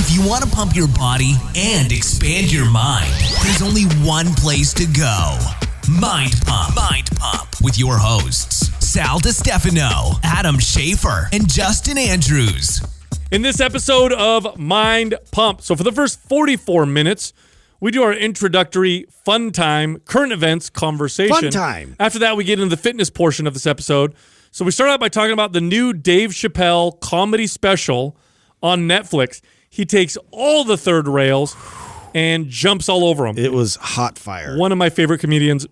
If you want to pump your body and expand your mind, there's only one place to go. Mind Pump. Mind Pump with your hosts, Sal DiStefano, Adam Schaefer, and Justin Andrews. In this episode of Mind Pump, so for the first 44 minutes, we do our introductory fun time, current events conversation. Fun time. After that, we get into the fitness portion of this episode. So we start out by talking about the new Dave Chappelle comedy special on Netflix. He takes all the third rails and jumps all over them. It was hot fire. One of my favorite comedians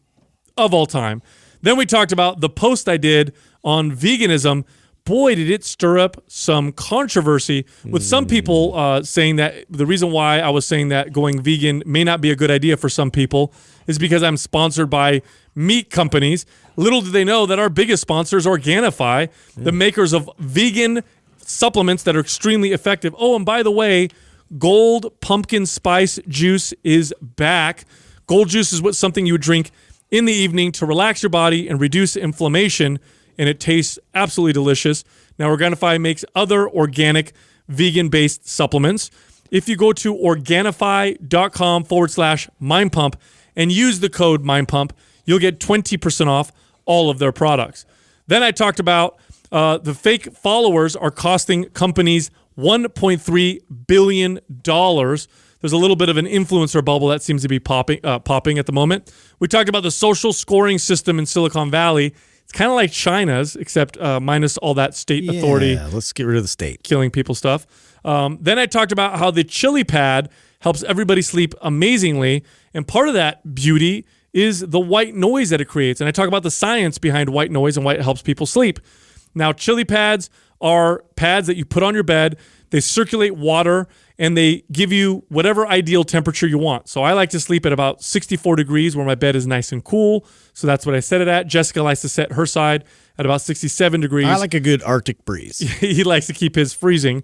of all time. Then we talked about the post I did on veganism. Boy, did it stir up some controversy with some people saying that the reason why I was saying that going vegan may not be a good idea for some people is because I'm sponsored by meat companies. Little do they know that our biggest sponsor is Organifi, the makers of vegan supplements that are extremely effective. Oh, and by the way, Gold Pumpkin Spice Juice is back. Gold Juice is something you would drink in the evening to relax your body and reduce inflammation, and it tastes absolutely delicious. Now, Organifi makes other organic, vegan-based supplements. If you go to Organifi.com/MindPump and use the code MindPump, you'll get 20% off all of their products. Then I talked about the fake followers are costing companies $1.3 billion. There's a little bit of an influencer bubble that seems to be popping at the moment. We talked about the social scoring system in Silicon Valley. It's kind of like China's, except minus all that state authority. Yeah, let's get rid of the state. Killing people stuff. Then I talked about how the chili pad helps everybody sleep amazingly. And part of that beauty is the white noise that it creates. And I talk about the science behind white noise and why it helps people sleep. Now, chili pads are pads that you put on your bed. They circulate water, and they give you whatever ideal temperature you want. So I like to sleep at about 64 degrees where my bed is nice and cool. So that's what I set it at. Jessica likes to set her side at about 67 degrees. I like a good Arctic breeze. He likes to keep his freezing.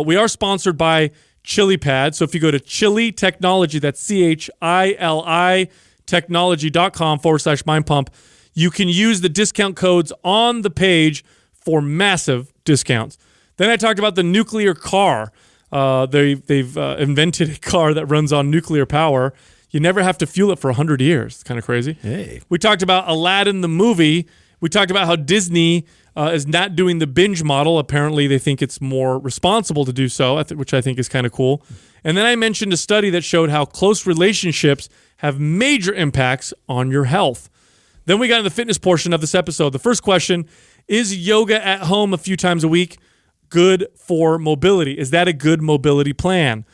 We are sponsored by Chili Pad. So if you go to Chili Technology, that's CHILI technology.com/mindpump, you can use the discount codes on the page for massive discounts. Then I talked about the nuclear car. They've invented a car that runs on nuclear power. You never have to fuel it for 100 years. It's kind of crazy. Hey. We talked about Aladdin the movie. We talked about how Disney is not doing the binge model. Apparently, they think it's more responsible to do so, which I think is kind of cool. And then I mentioned a study that showed how close relationships have major impacts on your health. Then we got into the fitness portion of this episode. The first question, is yoga at home a few times a week good for mobility? Is that a good mobility plan?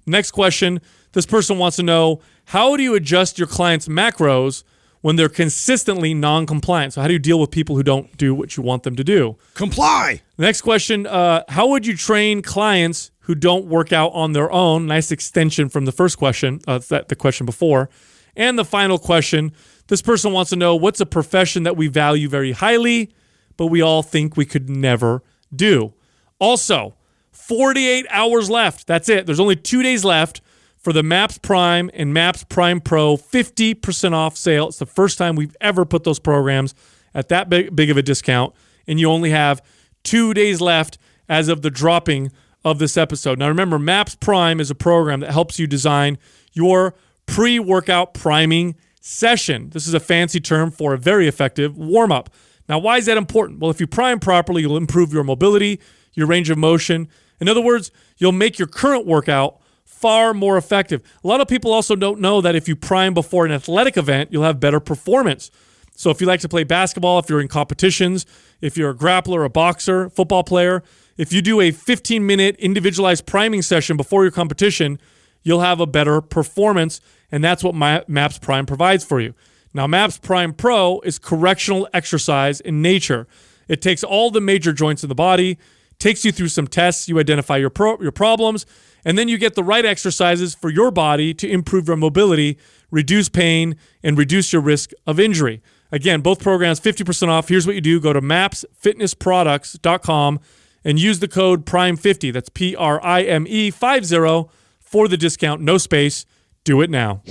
Next question, this person wants to know, how do you adjust your clients' macros when they're consistently non-compliant? So how do you deal with people who don't do what you want them to do? Comply. Next question, how would you train clients who don't work out on their own? Nice extension from the first question, the question before. And the final question, this person wants to know, what's a profession that we value very highly, but we all think we could never do? Also, 48 hours left. That's it. There's only 2 days left for the MAPS Prime and MAPS Prime Pro 50% off sale. It's the first time we've ever put those programs at that big of a discount, and you only have 2 days left as of the dropping of this episode. Now remember, MAPS Prime is a program that helps you design your pre-workout priming session. This is a fancy term for a very effective warm-up. Now, why is that important? Well, if you prime properly, you'll improve your mobility, your range of motion. In other words, you'll make your current workout far more effective. A lot of people also don't know that if you prime before an athletic event, you'll have better performance. So if you like to play basketball, if you're in competitions, if you're a grappler, a boxer, football player, if you do a 15-minute individualized priming session before your competition, you'll have a better performance, and that's what MAPS Prime provides for you. Now, MAPS Prime Pro is correctional exercise in nature. It takes all the major joints in the body, takes you through some tests, you identify your problems, and then you get the right exercises for your body to improve your mobility, reduce pain, and reduce your risk of injury. Again, both programs 50% off. Here's what you do. Go to mapsfitnessproducts.com and use the code PRIME50. That's PRIME50 for the discount. No space. Do it now.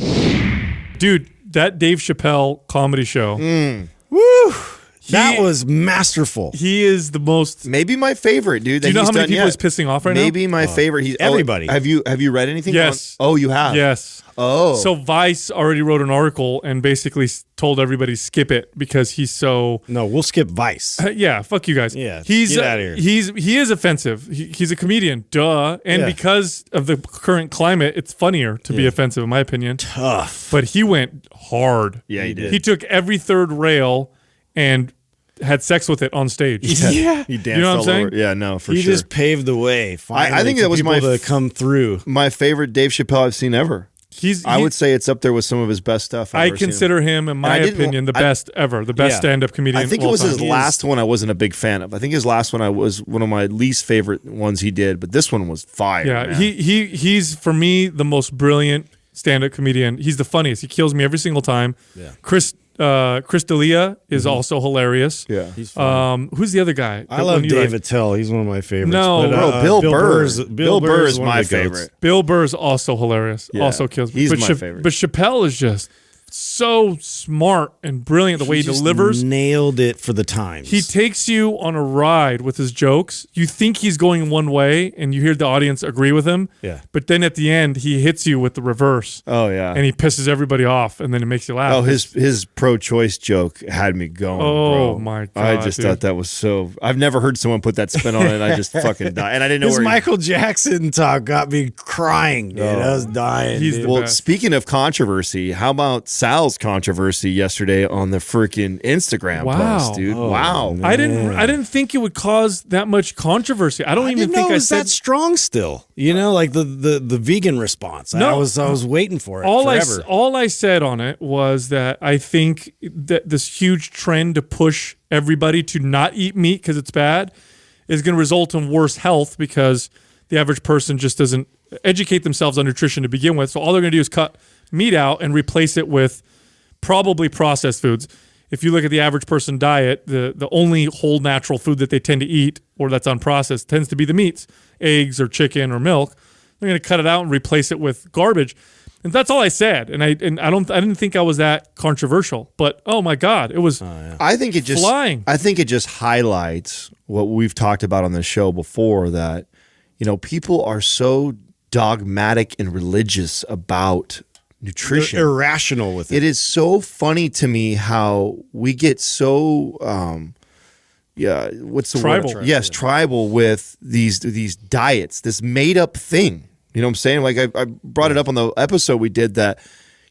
Dude, that Dave Chappelle comedy show. Woo! That was masterful. He is the most. Maybe my favorite, dude. Do you know how many people he's pissing off right now? Maybe my favorite. He's everybody. Have you read anything? Yes. Oh, you have. Yes. Oh. So Vice already wrote an article and basically told everybody skip it because he's so. No, we'll skip Vice. Yeah, fuck you guys. Yeah, he's get outta here. He is offensive. He's a comedian, duh. And because of the current climate, it's funnier to be offensive, in my opinion. Tough. But he went hard. Yeah, he did. He took every third rail and had sex with it on stage. Yeah. He danced You know what I'm all saying? over. Yeah, no, for He sure. just paved the way. Finally, I think for that was people my to come through. My favorite Dave Chappelle I've seen ever. I would say it's up there with some of his best stuff. I consider him, in my opinion, the best ever, the best stand-up comedian. I think it was his last one I wasn't a big fan of. I think his last one I was one of my least favorite ones he did, but this one was fire. Yeah, man. he's for me the most brilliant stand-up comedian. He's the funniest. He kills me every single time. Yeah. Chris D'Elia is also hilarious. Yeah. He's fun. Who's the other guy? I love Dave Attell. He's one of my favorites. No, but, Bill Burr. Bill Burr is my favorite. Bill Burr's also hilarious. Yeah, Also kills me. he's but my favorite. But Chappelle is just so smart and brilliant the way he just delivers. nailed it for the times. He takes you on a ride with his jokes. You think he's going one way, and you hear the audience agree with him. Yeah. But then at the end, he hits you with the reverse. Oh yeah. And he pisses everybody off, and then it makes you laugh. Oh, his pro-choice joke had me going. Oh, bro. my I God, just dude. thought that was so. I've never heard someone put that spin on it. And I just fucking died, and I didn't know His where. Michael Jackson talk got me crying, dude. I was dying. He's dude. the Well, best. speaking of controversy, how about Sal's controversy yesterday on the freaking Instagram Wow. post, dude? Oh, Wow. man. I didn't think it would cause that much controversy. I don't I even didn't think know it I was said that strong still. You know, like the vegan response. No. I was waiting for it forever. all I said on it was that I think that this huge trend to push everybody to not eat meat because it's bad is going to result in worse health because the average person just doesn't educate themselves on nutrition to begin with. So all they're going to do is cut meat out and replace it with probably processed foods. If you look at the average person diet, the only whole natural food that they tend to eat or that's unprocessed tends to be the meats, eggs or chicken or milk. They're going to cut it out and replace it with garbage. And that's all I said. And I didn't think I was that controversial. But oh my God, it was I think it just flying. I think it just highlights what we've talked about on the show before, that people are so dogmatic and religious about nutrition. They're irrational with it. It is so funny to me how we get so what's the Tribal. word? Yes, tribal with these diets, this made up thing. You know what I'm saying? Like I brought it up on the episode we did that.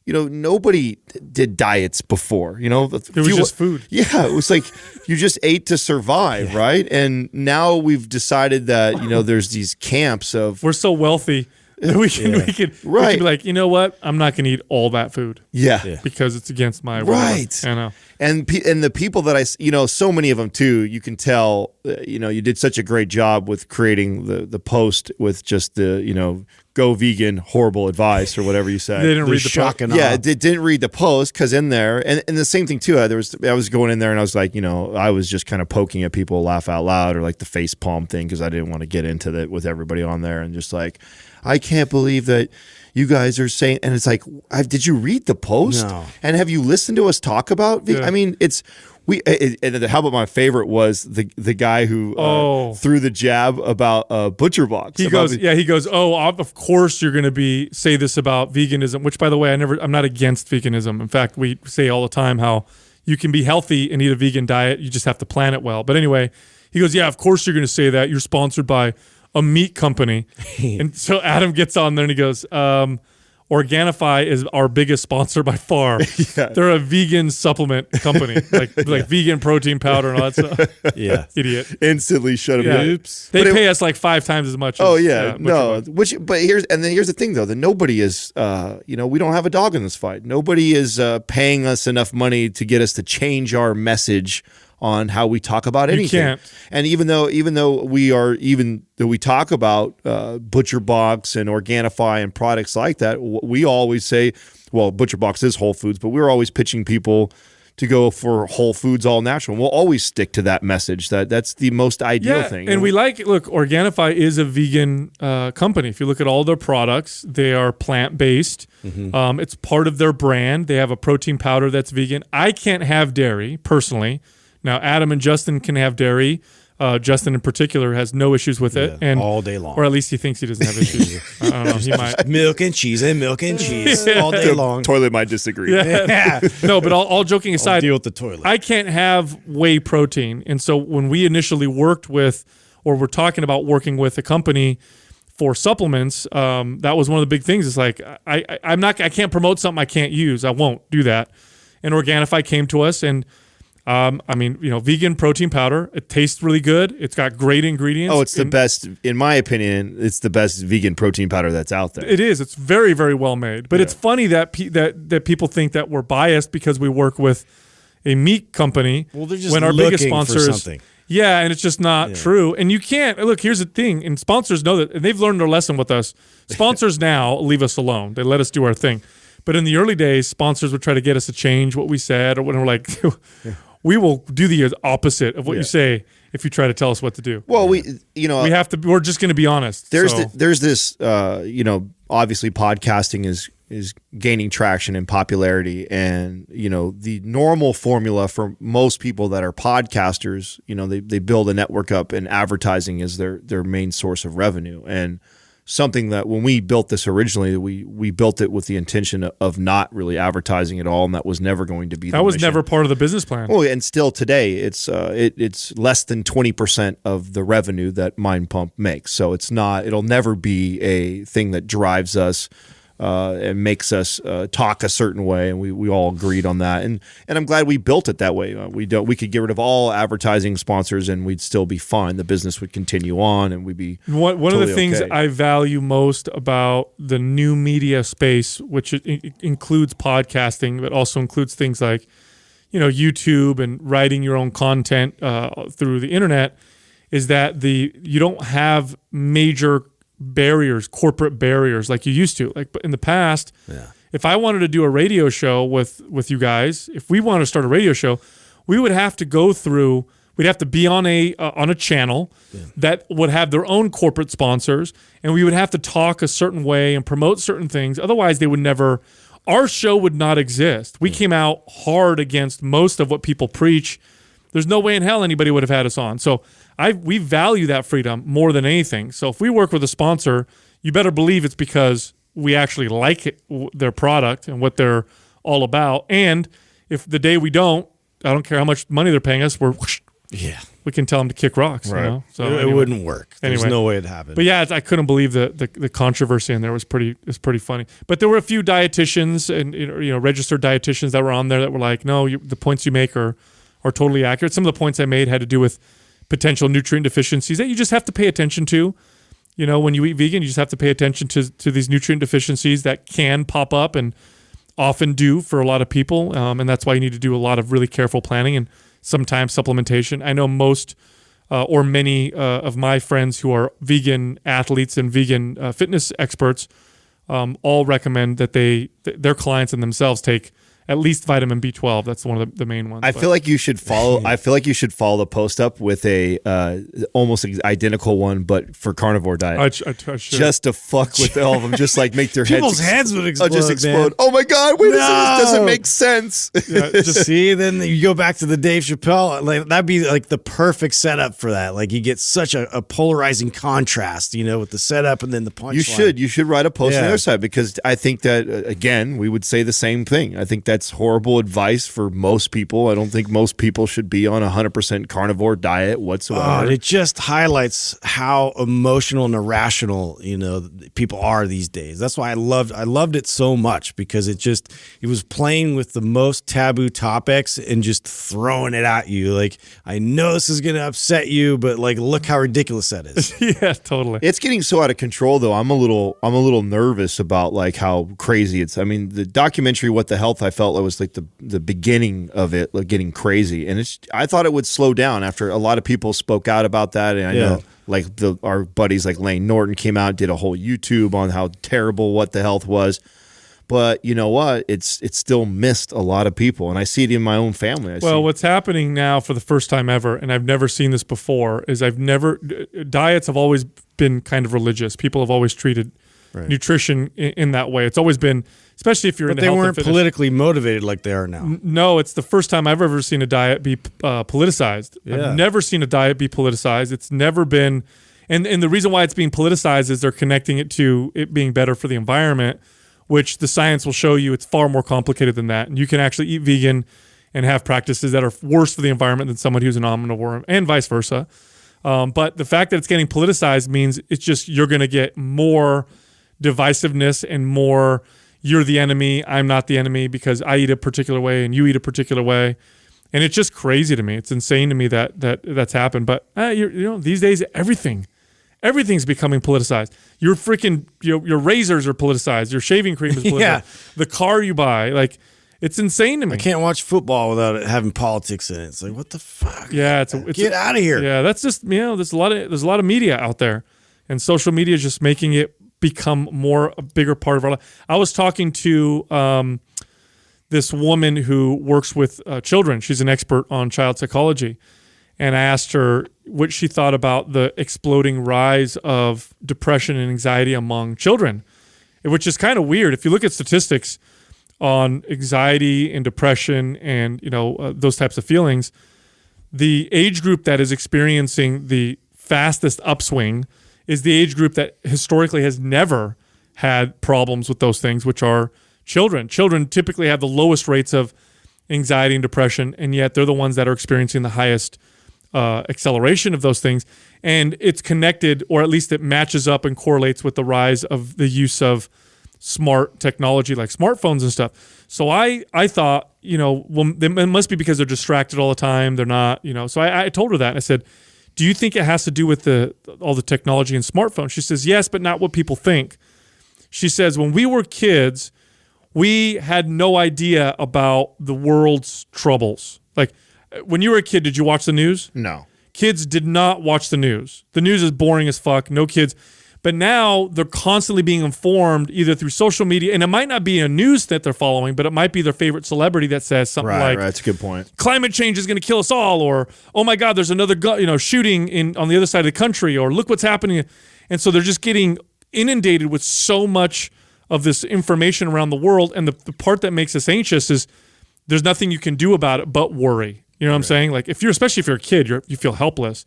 Nobody did diets before. It was just food. Yeah, it was like you just ate to survive, right? And now we've decided that there's these camps of We're so wealthy that we can Right. be like, you know what? I'm not going to eat all that food. yeah. Because it's against my Right. I know. And the people that so many of them too, you can tell, you did such a great job with creating the post with just the, go vegan, horrible advice or whatever you They said. didn't read the shock post. and Yeah, awe. it didn't read the post because in there, and the same thing too. I was going in there and I was like, I was just kind of poking at people, laugh out loud, or like the face palm thing because I didn't want to get into that with everybody on there and just like, I can't believe that you guys are saying, and it's like, did you read the post? No. And have you listened to us talk about? Yeah. I mean, it's. And how about my favorite was the guy who threw the jab about butcher box. He goes, oh, of course you're going to say this about veganism, which by the way, I'm not against veganism. In fact, we say all the time how you can be healthy and eat a vegan diet. You just have to plan it well. But anyway, he goes, yeah, of course you're going to say that. You're sponsored by a meat company. And so Adam gets on there and he goes, Organifi is our biggest sponsor by far. Yeah. They're a vegan supplement company, like vegan protein powder and all that stuff. Yeah. Idiot. Instantly shut him Yeah. down. Oops. They But pay us like 5 times as much. Oh as, yeah, no. Butcher Box. But here's the thing though, that nobody is, we don't have a dog in this fight. Nobody is paying us enough money to get us to change our message on how we talk about anything. can't. And even though we talk about Butcher Box and Organifi and products like that, we always say, well, Butcher Box is Whole Foods, but we're always pitching people to go for Whole Foods, all natural. And we'll always stick to that message. That's the most ideal thing. And look, Organifi is a vegan company. If you look at all their products, they are plant-based. Mm-hmm. It's part of their brand. They have a protein powder that's vegan. I can't have dairy, personally. Now, Adam and Justin can have dairy. Justin in particular has no issues with it, and all day long, or at least he thinks he doesn't have issues. I don't know. He might milk and cheese all day long. Toilet might disagree. Yeah. No, but all joking aside, I'll deal with the toilet. I can't have whey protein, and so when we initially worked with, or we're talking about working with a company for supplements, that was one of the big things. It's like I can't promote something I can't use. I won't do that. And Organifi came to us, and vegan protein powder. It tastes really good. It's got great ingredients. Oh, it's the best, in my opinion. It's the best vegan protein powder that's out there. It is. It's very, very well made. But it's funny that that people think that we're biased because we work with a meat company. Well, they're just when our biggest sponsor is something. Yeah, and it's just not true. And you can't look. Here's the thing, and sponsors know that, and they've learned their lesson with us. Sponsors now leave us alone. They let us do our thing. But in the early days, sponsors would try to get us to change what we said, or when we're like. We will do the opposite of what you say if you try to tell us what to do. Well, we have to. We're just going to be honest. There's this. Obviously, podcasting is gaining traction and popularity, and the normal formula for most people that are podcasters, they build a network up, and advertising is their main source of revenue. And something that when we built this originally, we built it with the intention of not really advertising at all, and that was never going to be. That was never part of the business plan. Oh, and still today, it's less than 20% of the revenue that Mind Pump makes. So it's not. It'll never be a thing that drives us. And makes us talk a certain way, and we all agreed on that. And I'm glad we built it that way. We could get rid of all advertising sponsors, and we'd still be fine. The business would continue on, and we'd be one of the things I value most about the new media space, which includes podcasting, but also includes things like YouTube and writing your own content through the internet, is that you don't have major corporate barriers like you used to. Like in the past, if I wanted to do a radio show with you guys, if we wanted to start a radio show, we would have to go through. We'd have to be on a channel that would have their own corporate sponsors, and we would have to talk a certain way and promote certain things. Otherwise, they would never. Our show would not exist. We came out hard against most of what people preach. There's no way in hell anybody would have had us on. So we value that freedom more than anything. So if we work with a sponsor, you better believe it's because we actually like their product and what they're all about. And if the day we don't, I don't care how much money they're paying us, we can tell them to kick rocks. Right. So it wouldn't work. There's no way it happened. But yeah, I couldn't believe the controversy in there was pretty funny. But there were a few dietitians and registered dietitians that were on there that were like, no, the points you make are totally accurate. Some of the points I made had to do with potential nutrient deficiencies that you just have to pay attention to. When you eat vegan, you just have to pay attention to these nutrient deficiencies that can pop up and often do for a lot of people. And that's why you need to do a lot of really careful planning and sometimes supplementation. I know most or many of my friends who are vegan athletes and vegan fitness experts all recommend that their clients and themselves take at least vitamin B12. That's one of the main ones. I feel like you should follow. I feel like you should follow the post up with a almost identical one, but for carnivore diet. I should. Just to fuck with all of them, just like make their people's heads would explode. Just explode. Man. Oh my god! Wait, this doesn't make sense. Yeah, just see, then you go back to the Dave Chappelle. Like that'd be like the perfect setup for that. Like you get such a polarizing contrast, with the setup and then the punchline. You should write a post on the other side, because I think that again we would say the same thing. I think that's horrible advice for most people. I don't think most people should be on 100% carnivore diet whatsoever. It just highlights how emotional and irrational, people are these days. That's why I loved it so much, because it was playing with the most taboo topics and just throwing it at you. Like, I know this is going to upset you, but like, look how ridiculous that is. Yeah, totally. It's getting so out of control though. I'm a little nervous about like how crazy it's. I mean, the documentary What the Health, I felt it was like the beginning of it, like getting crazy, and I thought it would slow down after a lot of people spoke out about that, and I know like our buddies like Lane Norton came out, did a whole YouTube on how terrible What the Health was, but you know what? It's still missed a lot of people, and I see it in my own family. What's happening now for the first time ever, and I've never seen this before, is diets have always been kind of religious. People have always treated nutrition in that way. It's always been, especially if you're But into they health and weren't fitness. politically motivated like they are now. No, it's the first time I've ever seen a diet be politicized. Yeah. I've never seen a diet be politicized. It's never been, and the reason why it's being politicized is they're connecting it to it being better for the environment, which the science will show you it's far more complicated than that. And you can actually eat vegan and have practices that are worse for the environment than somebody who's an omnivore, and vice versa. But the fact that it's getting politicized means it's just you're going to get more divisiveness and more you're the enemy, I'm not the enemy because I eat a particular way and you eat a particular way. And it's just crazy to me. It's insane to me that that's happened. But these days everything's becoming politicized. Your freaking your razors are politicized. Your shaving cream is politicized. Yeah. The car you buy, like, it's insane to me. I can't watch football without it having politics in it. It's like, what the fuck? Yeah, get out of here. Yeah, that's just there's a lot of media out there, and social media is just making it become a bigger part of our life. I was talking to this woman who works with children. She's an expert on child psychology, and I asked her what she thought about the exploding rise of depression and anxiety among children, which is kind of weird. If you look at statistics on anxiety and depression and those types of feelings, the age group that is experiencing the fastest upswing is the age group that historically has never had problems with those things, which are children. Children typically have the lowest rates of anxiety and depression, and yet they're the ones that are experiencing the highest acceleration of those things. And it's connected, or at least it matches up and correlates with the rise of the use of smart technology like smartphones and stuff. So I thought, it must be because they're distracted all the time. They're not, So I told her that. And I said, do you think it has to do with all the technology and smartphones? She says, yes, but not what people think. She says, when we were kids, we had no idea about the world's troubles. Like, when you were a kid, did you watch the news? No. Kids did not watch the news. The news is boring as fuck. No kids. But now they're constantly being informed either through social media, and it might not be a news that they're following, but it might be their favorite celebrity that says something like, Right, that's a good point. Climate change is going to kill us all, or, oh my God, there's another shooting on the other side of the country, or look what's happening. And so they're just getting inundated with so much of this information around the world, and the part that makes us anxious is there's nothing you can do about it but worry. You know what I'm saying? Like, especially if you're a kid, you feel helpless.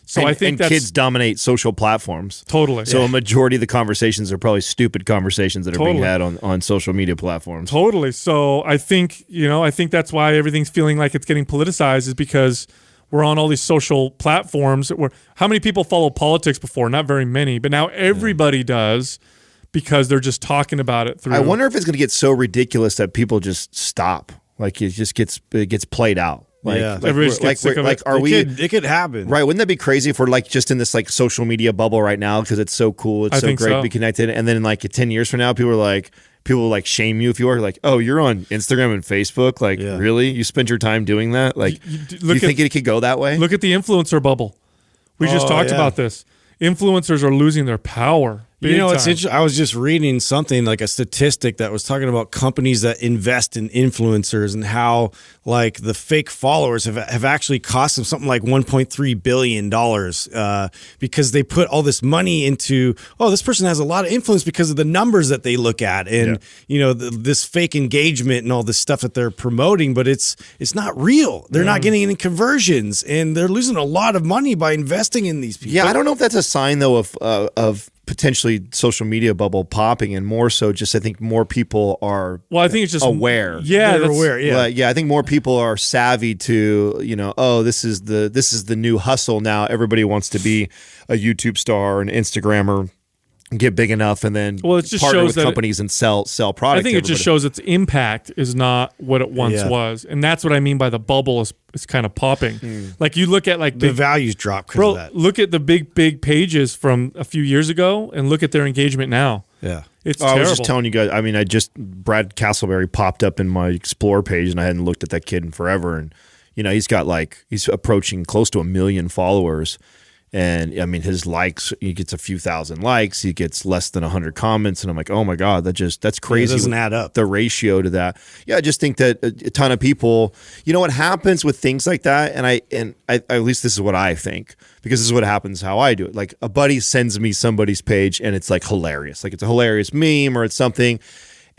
So I think that's, kids dominate social platforms. Totally. So a majority of the conversations are probably stupid conversations that are being had on social media platforms. Totally. So I think that's why everything's feeling like it's getting politicized, is because we're on all these social platforms. How many people follow politics before? Not very many, but now everybody does, because they're just talking about it through. I wonder if it's going to get so ridiculous that people just stop. Like, it just gets played out. Like, Everybody's getting sick of it. It could happen. Right? Wouldn't that be crazy if we're like just in this like social media bubble right now because it's so cool, it's so great to be connected, and then like 10 years from now, people will like shame you if you are like, oh, you're on Instagram and Facebook, like really? You spend your time doing that? Like, do you think it could go that way? Look at the influencer bubble. We just talked about this. Influencers are losing their power. It's interesting. I was just reading something like a statistic that was talking about companies that invest in influencers and how like the fake followers have actually cost them something like $1.3 billion because they put all this money into, this person has a lot of influence because of the numbers that they look at and this fake engagement and all this stuff that they're promoting, but it's not real. They're not getting any conversions, and they're losing a lot of money by investing in these people. Yeah, I don't know if that's a sign though of potentially social media bubble popping, and more so just I think more people are I think it's just aware. Yeah, they're aware. Yeah. I think more people are savvy to, this is the new hustle now. Everybody wants to be a YouTube star or an Instagrammer, get big enough, and then it just partner shows with that companies and sell products. I think it just shows its impact is not what it once was, and that's what I mean by the bubble is kind of popping. Like you look at like the values drop because of that. Look at the big pages from a few years ago and look at their engagement now. Yeah. It's terrible. I was just telling you guys, I mean, Brad Castleberry popped up in my Explore page, and I hadn't looked at that kid in forever, and he's approaching close to 1 million followers. And I mean, his likes, he gets a few thousand likes, he gets less than 100 comments. And I'm like, oh my God, that's crazy. It doesn't add up. The ratio to that. Yeah, I just think that a ton of people, you know what happens with things like that? And I at least this is what I think, because this is what happens how I do it. Like a buddy sends me somebody's page and it's like hilarious. Like it's a hilarious meme or it's something.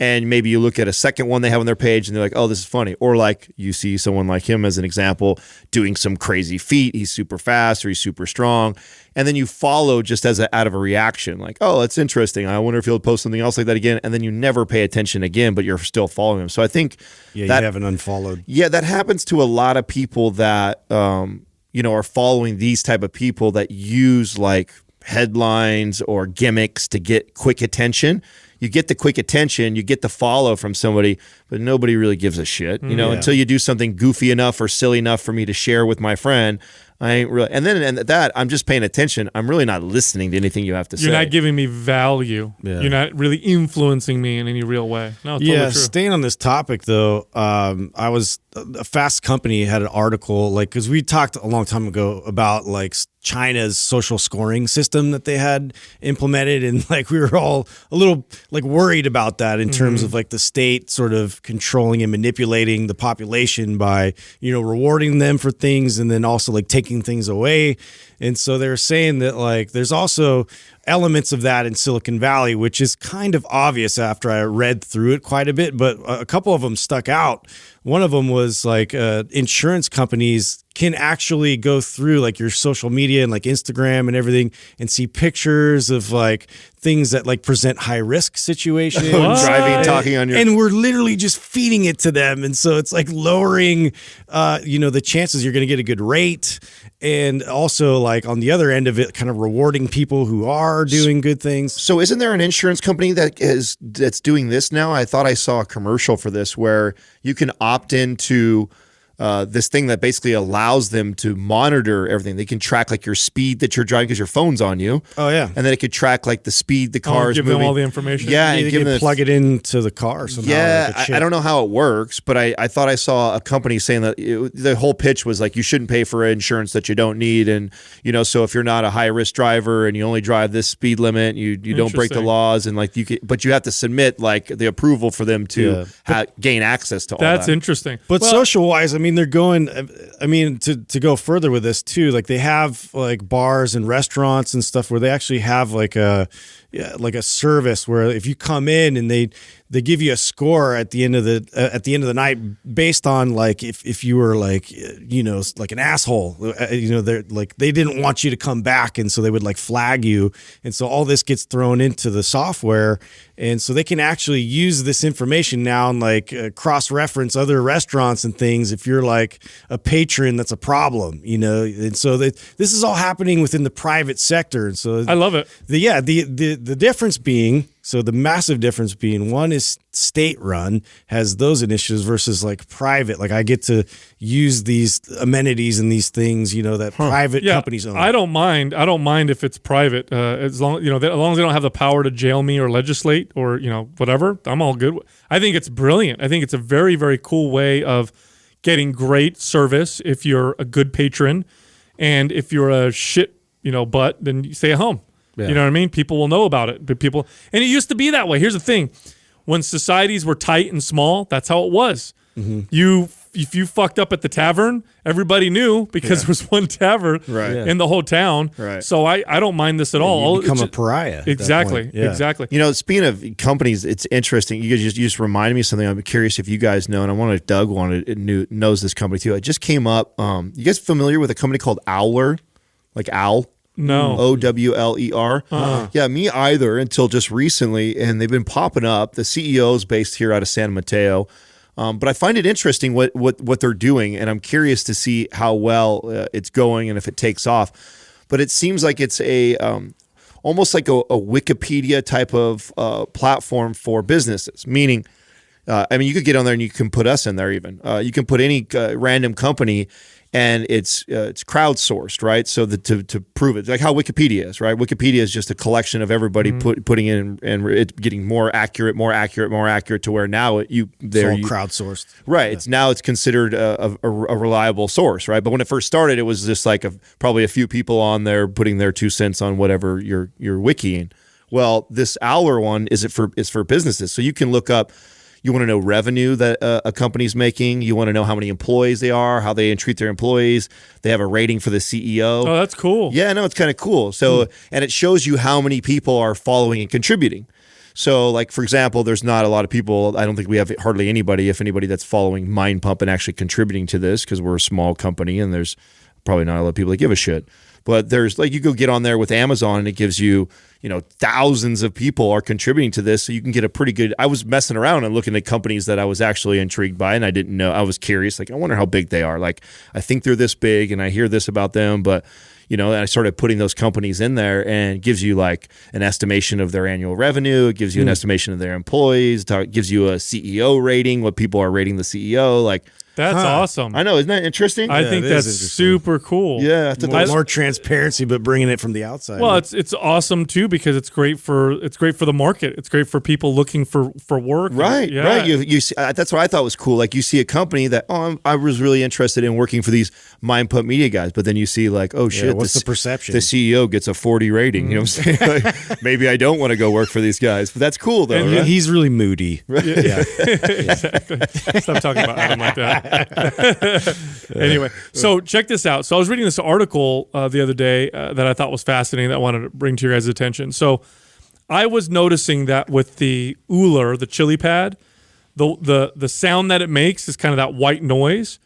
And maybe you look at a second one they have on their page and they're like, oh, this is funny. Or like you see someone like him as an example doing some crazy feat. He's super fast or he's super strong. And then you follow just as out of a reaction, like, oh, that's interesting. I wonder if he'll post something else like that again. And then you never pay attention again, but you're still following him. So I think you haven't unfollowed. Yeah, that happens to a lot of people that, are following these type of people that use like headlines or gimmicks to get quick attention. You get the quick attention, you get the follow from somebody, but nobody really gives a shit, until you do something goofy enough or silly enough for me to share with my friend. I ain't really, and that I'm just paying attention. I'm really not listening to anything you have to say. You're not giving me value. Yeah. You're not really influencing me in any real way. No, totally true. Staying on this topic though, I was a Fast Company had an article because we talked a long time ago about like China's social scoring system that they had implemented, and like we were all a little like worried about that in terms of like the state sort of controlling and manipulating the population by rewarding them for things and then also like taking things away. And so they're saying that like there's also elements of that in Silicon Valley, which is kind of obvious after I read through it quite a bit, but a couple of them stuck out. One of them was like insurance companies can actually go through like your social media and like Instagram and everything and see pictures of like things that like present high risk situations. Driving, talking on your... And we're literally just feeding it to them. And so it's like lowering, the chances you're going to get a good rate. And also like on the other end of it, kind of rewarding people who are doing good things. So isn't there an insurance company that's doing this now? I thought I saw a commercial for this where you can opt into this thing that basically allows them to monitor everything. They can track like your speed that you're driving because your phone's on you. Oh yeah, and then it could track like the speed the car is moving. Give them all the information. Yeah, and give them plug it into the car somehow. Yeah, like I don't know how it works, but I thought I saw a company saying that the whole pitch was like you shouldn't pay for insurance that you don't need, and so if you're not a high risk driver and you only drive this speed limit, you don't break the laws, and like but you have to submit like the approval for them to gain access to all that. That's interesting. But social wise, they're going, to go further with this too, like they have like bars and restaurants and stuff where they actually have like a service where if you come in and they give you a score at the end of the night based on like if you were like like an asshole, they're like they didn't want you to come back, and so they would like flag you, and so all this gets thrown into the software, and so they can actually use this information now and like cross-reference other restaurants and things if you're like a patron that's a problem, and so this is all happening within the private sector, and so I love it. The difference being. So the massive difference being one is state run, has those initiatives versus like private. Like I get to use these amenities and these things, that private companies own. I don't mind if it's private, as long as they don't have the power to jail me or legislate or whatever. I'm all good. I think it's brilliant. I think it's a very, very cool way of getting great service if you're a good patron, and if you're a shit butt, then you stay at home. Yeah. You know what I mean? People will know about it. But and it used to be that way. Here's the thing. When societies were tight and small, that's how it was. Mm-hmm. If you fucked up at the tavern, everybody knew because there was one tavern in the whole town. Right. So I don't mind this at all. You become a pariah. Exactly. Exactly. Speaking of companies, it's interesting. You just reminded me of something. I'm curious if you guys know, and I wanted if Doug knows this company too. It just came up. You guys familiar with a company called Owler? Like Owl? No. Owler. Yeah, me either until just recently, and they've been popping up. The CEO is based here out of San Mateo, but I find it interesting what they're doing, and I'm curious to see how well it's going and if it takes off. But it seems like it's a almost like a Wikipedia type of platform for businesses, meaning. You could get on there and you can put us in there even. You can put any random company and it's crowdsourced, right? So to prove it, like how Wikipedia is, right? Wikipedia is just a collection of everybody putting in and it getting more accurate to where now It's all crowdsourced. right? It's considered a reliable source, right? But when it first started, it was just like probably a few people on there putting their 2 cents on whatever you're wikiing. Well, this Owler one is for businesses, so you can look up. You want to know revenue that a company's making. You want to know how many employees they are, how they treat their employees. They have a rating for the CEO. Oh, that's cool. Yeah, no, it's kind of cool. So, and it shows you how many people are following and contributing. So, like, for example, there's not a lot of people. I don't think we have hardly anybody, if anybody, that's following Mind Pump and actually contributing to this, because we're a small company and there's probably not a lot of people that give a shit. But there's, like, you go get on there with Amazon and it gives you, thousands of people are contributing to this. So you can get a pretty good, I was messing around and looking at companies that I was actually intrigued by and I didn't know, I was curious. Like, I wonder how big they are. Like, I think they're this big and I hear this about them, but and I started putting those companies in there and it gives you like an estimation of their annual revenue. It gives you an estimation of their employees. It gives you a CEO rating, what people are rating the CEO. Like, that's awesome. I know. Isn't that interesting? I think that's super cool. Yeah. More transparency, but bringing it from the outside. Well, it's awesome too because it's great for the market. It's great for people looking for work. Right. Yeah. Right. You see, that's what I thought was cool. Like, you see a company that I was really interested in working for these Mind Pump Media guys, but then you see like, oh shit, what's the perception? The CEO gets a 40 rating. You know what I'm saying? Like, maybe I don't want to go work for these guys, but that's cool though. And right? he's really moody. Right. Yeah. Exactly. Stop talking about Adam like that. Anyway, so check this out. So I was reading this article the other day that I thought was fascinating that I wanted to bring to your guys' attention. So I was noticing that with the Uller, the chili pad, the sound that it makes is kind of that white noise.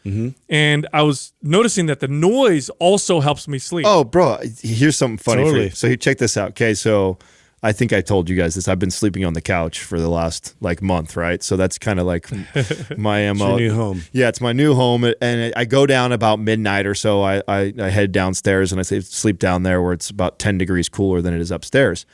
And I was noticing that the noise also helps me sleep. Oh, bro, here's something funny for Totally. you. So check this out. Okay, so I think I told you guys this. I've been sleeping on the couch for the last month, right? So that's kind of like my MO. It's your new home. Yeah, it's my new home, and I go down about midnight or so. I head downstairs and I sleep down there where it's about 10 degrees cooler than it is upstairs.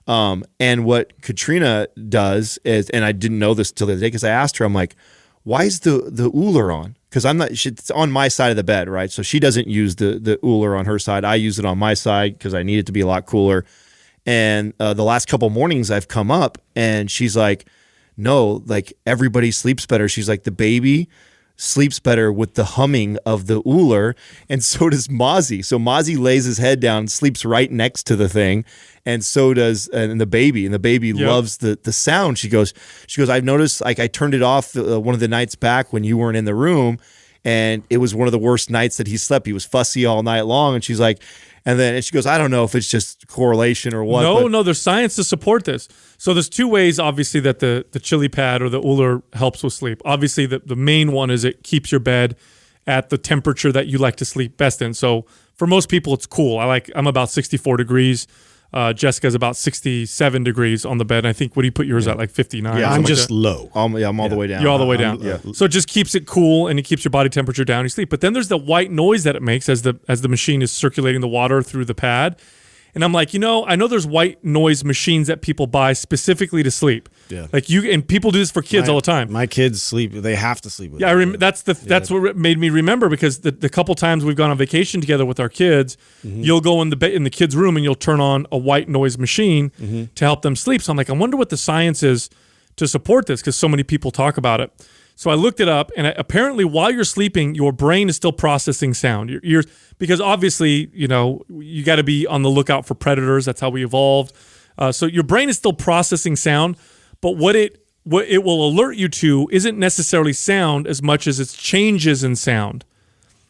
And what Katrina does is, and I didn't know this till the other day because I asked her, I'm like, why is the Uller on? Because it's on my side of the bed, right? So she doesn't use the Uller on her side. I use it on my side because I need it to be a lot cooler. And the last couple mornings I've come up and she's like, no, like everybody sleeps better. She's like, the baby sleeps better with the humming of the Uller, and so does Mozzie. So Mozzie lays his head down, sleeps right next to the thing, and so does the baby. And the baby loves the sound. She goes, I've noticed, like, I turned it off one of the nights back when you weren't in the room, and it was one of the worst nights that he slept. He was fussy all night long, and she's like, and she goes, I don't know if it's just correlation or what. No, there's science to support this. So there's two ways, obviously, that the chili pad or the Uller helps with sleep. Obviously, the main one is it keeps your bed at the temperature that you like to sleep best in. So for most people, it's cool. I'm about 64 degrees. Jessica's about 67 degrees on the bed. And I think, what do you put yours at, like 59? Yeah, I'm just low. I'm all the way down. You're all the way down. So it just keeps it cool and it keeps your body temperature down. You sleep. But then there's the white noise that it makes as the machine is circulating the water through the pad. And I'm like, I know there's white noise machines that people buy specifically to sleep. Yeah. Like and people do this for kids all the time. My kids sleep. They have to sleep with Yeah, it. that's what made me remember, because the couple times we've gone on vacation together with our kids, you'll go in the kids' room and you'll turn on a white noise machine to help them sleep. So I'm like, I wonder what the science is to support this, because so many people talk about it. So I looked it up, and apparently while you're sleeping, your brain is still processing sound. Because obviously, you got to be on the lookout for predators. That's how we evolved. So your brain is still processing sound, but what it will alert you to isn't necessarily sound as much as it's changes in sound.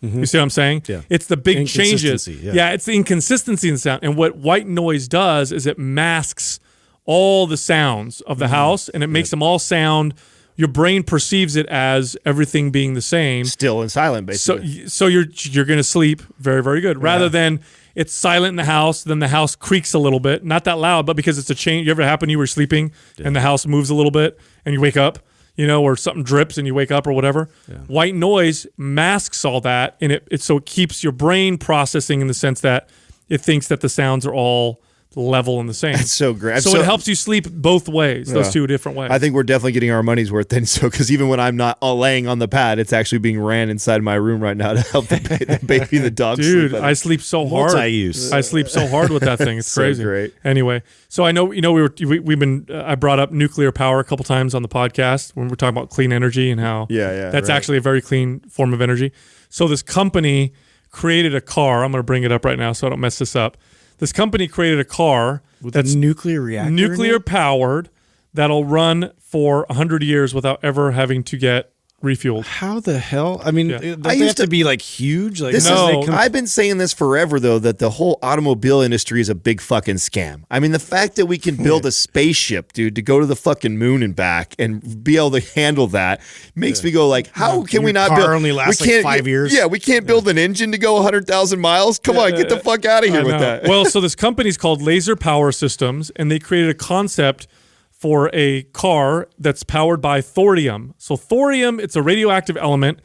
You see what I'm saying? Yeah. It's the big changes. Yeah, it's the inconsistency in sound. And what white noise does is it masks all the sounds of the house, and it makes them all sound. Your brain perceives it as everything being the same, still and silent, basically. So you're going to sleep very, very good, rather than it's silent in the house, then the house creaks a little bit, not that loud, but because it's a change. You ever happen you were sleeping and the house moves a little bit and you wake up, or something drips and you wake up or whatever. Yeah. White noise masks all that, and so it keeps your brain processing in the sense that it thinks that the sounds are all level and the same. That's so great. So it helps you sleep both ways, those two different ways. I think we're definitely getting our money's worth then. So, because even when I'm not laying on the pad, it's actually being ran inside my room right now to help the baby and the dog Dude, sleep. I sleep so hard. Multi-use. I sleep so hard with that thing. It's So crazy. great. Anyway, so I know we've been I brought up nuclear power a couple times on the podcast when we're talking about clean energy and how that's actually a very clean form of energy. So this company created a car. I'm going to bring it up right now so I don't mess this up. This company created a car that's nuclear reactor, nuclear powered, that'll run for 100 years without ever having to get refueled. How the hell? I mean, Yeah. they have to be like huge. Like I've been saying this forever though, that the whole automobile industry is a big fucking scam. I mean, the fact that we can build a spaceship, dude, to go to the fucking moon and back and be able to handle that makes me go like, how can we not car build? only lasts like 5 years. Yeah, we can't build an engine to go 100,000 miles. Come on, get the fuck out of here with that. Well, so this company's called Laser Power Systems, and they created a concept for a car that's powered by thorium. So thorium, it's a radioactive element.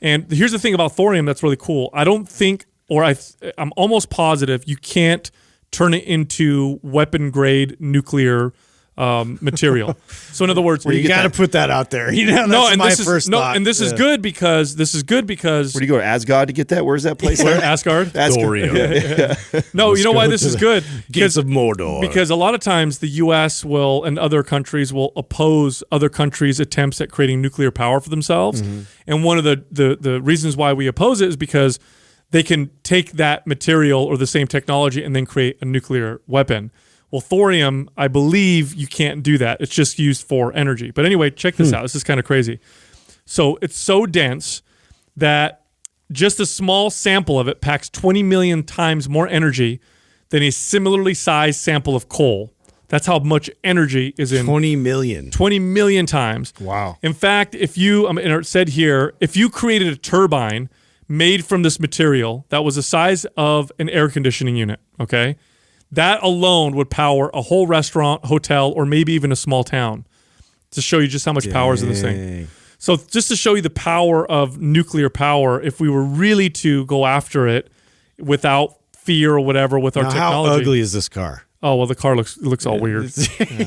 And here's the thing about thorium that's really cool. I don't think, or I'm almost positive, you can't turn it into weapon grade nuclear material. So in other words, you got to put that out there. You know, that's my first thought. And this is good because Where do you go to Asgard to get that? Where's that place? Where, Asgard? Thorium. No, you know why this is good? Gates of Mordor. Because a lot of times the U.S. will and other countries will oppose other countries' attempts at creating nuclear power for themselves. Mm-hmm. And one of the reasons why we oppose it is because they can take that material or the same technology and then create a nuclear weapon. Well, thorium, I believe you can't do that. It's just used for energy. But anyway, check this out. This is kind of crazy. So it's so dense that just a small sample of it packs 20 million times more energy than a similarly sized sample of coal. That's how much energy is in 20 million. 20 million times. Wow. In fact, if you, and it said here, if you created a turbine made from this material that was the size of an air conditioning unit, okay? That alone would power a whole restaurant, hotel, or maybe even a small town to show you just how much power is in this thing. So just to show you the power of nuclear power, if we were really to go after it without fear or whatever with our technology. How ugly is this car? Oh, well, the car looks all weird.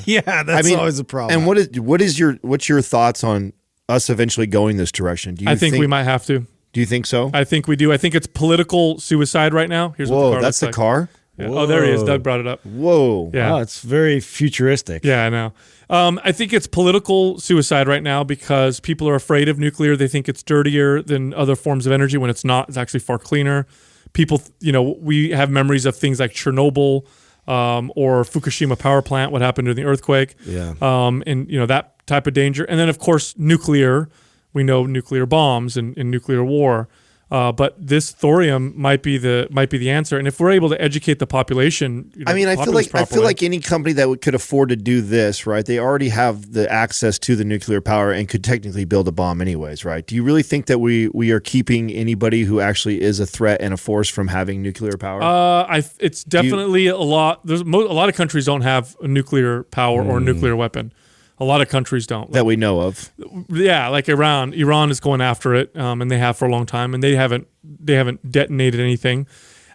Yeah, that's always a problem. And what's your thoughts on us eventually going this direction? I think we might have to. Do you think so? I think we do. I think it's political suicide right now. Here's what the car that's looks the like. car? Yeah. Oh, there he is. Doug brought it up. Whoa. Yeah. Wow, it's very futuristic. Yeah, I know. I think it's political suicide right now because people are afraid of nuclear. They think it's dirtier than other forms of energy when it's not. It's actually far cleaner. People, we have memories of things like Chernobyl or Fukushima power plant, what happened during the earthquake. Yeah. And, that type of danger. And then, of course, nuclear. We know nuclear bombs and nuclear war. But this thorium might be the answer, and if we're able to educate the population, I feel like any company that could afford to do this, right? They already have the access to the nuclear power and could technically build a bomb, anyways, right? Do you really think that we are keeping anybody who actually is a threat and a force from having nuclear power? It's definitely a lot. There's a lot of countries don't have a nuclear power or a nuclear weapon. A lot of countries don't. That we know of. Yeah, like Iran. Iran is going after it, and they have for a long time, and they haven't detonated anything.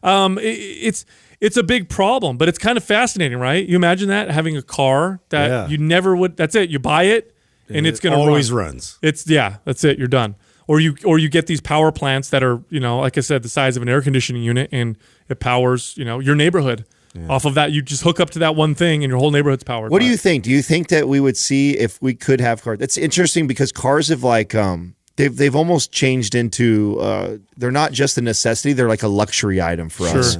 It's a big problem, but it's kind of fascinating, right? You imagine that, having a car that you never would. That's it. You buy it, and it's going to always runs. That's it. You're done. Or you get these power plants that are, like I said, the size of an air conditioning unit, and it powers, your neighborhood. Yeah. Off of that, you just hook up to that one thing, and your whole neighborhood's powered. What do you think? Do you think that we would see if we could have cars? That's interesting because cars have they've almost changed into they're not just a necessity; they're like a luxury item for us.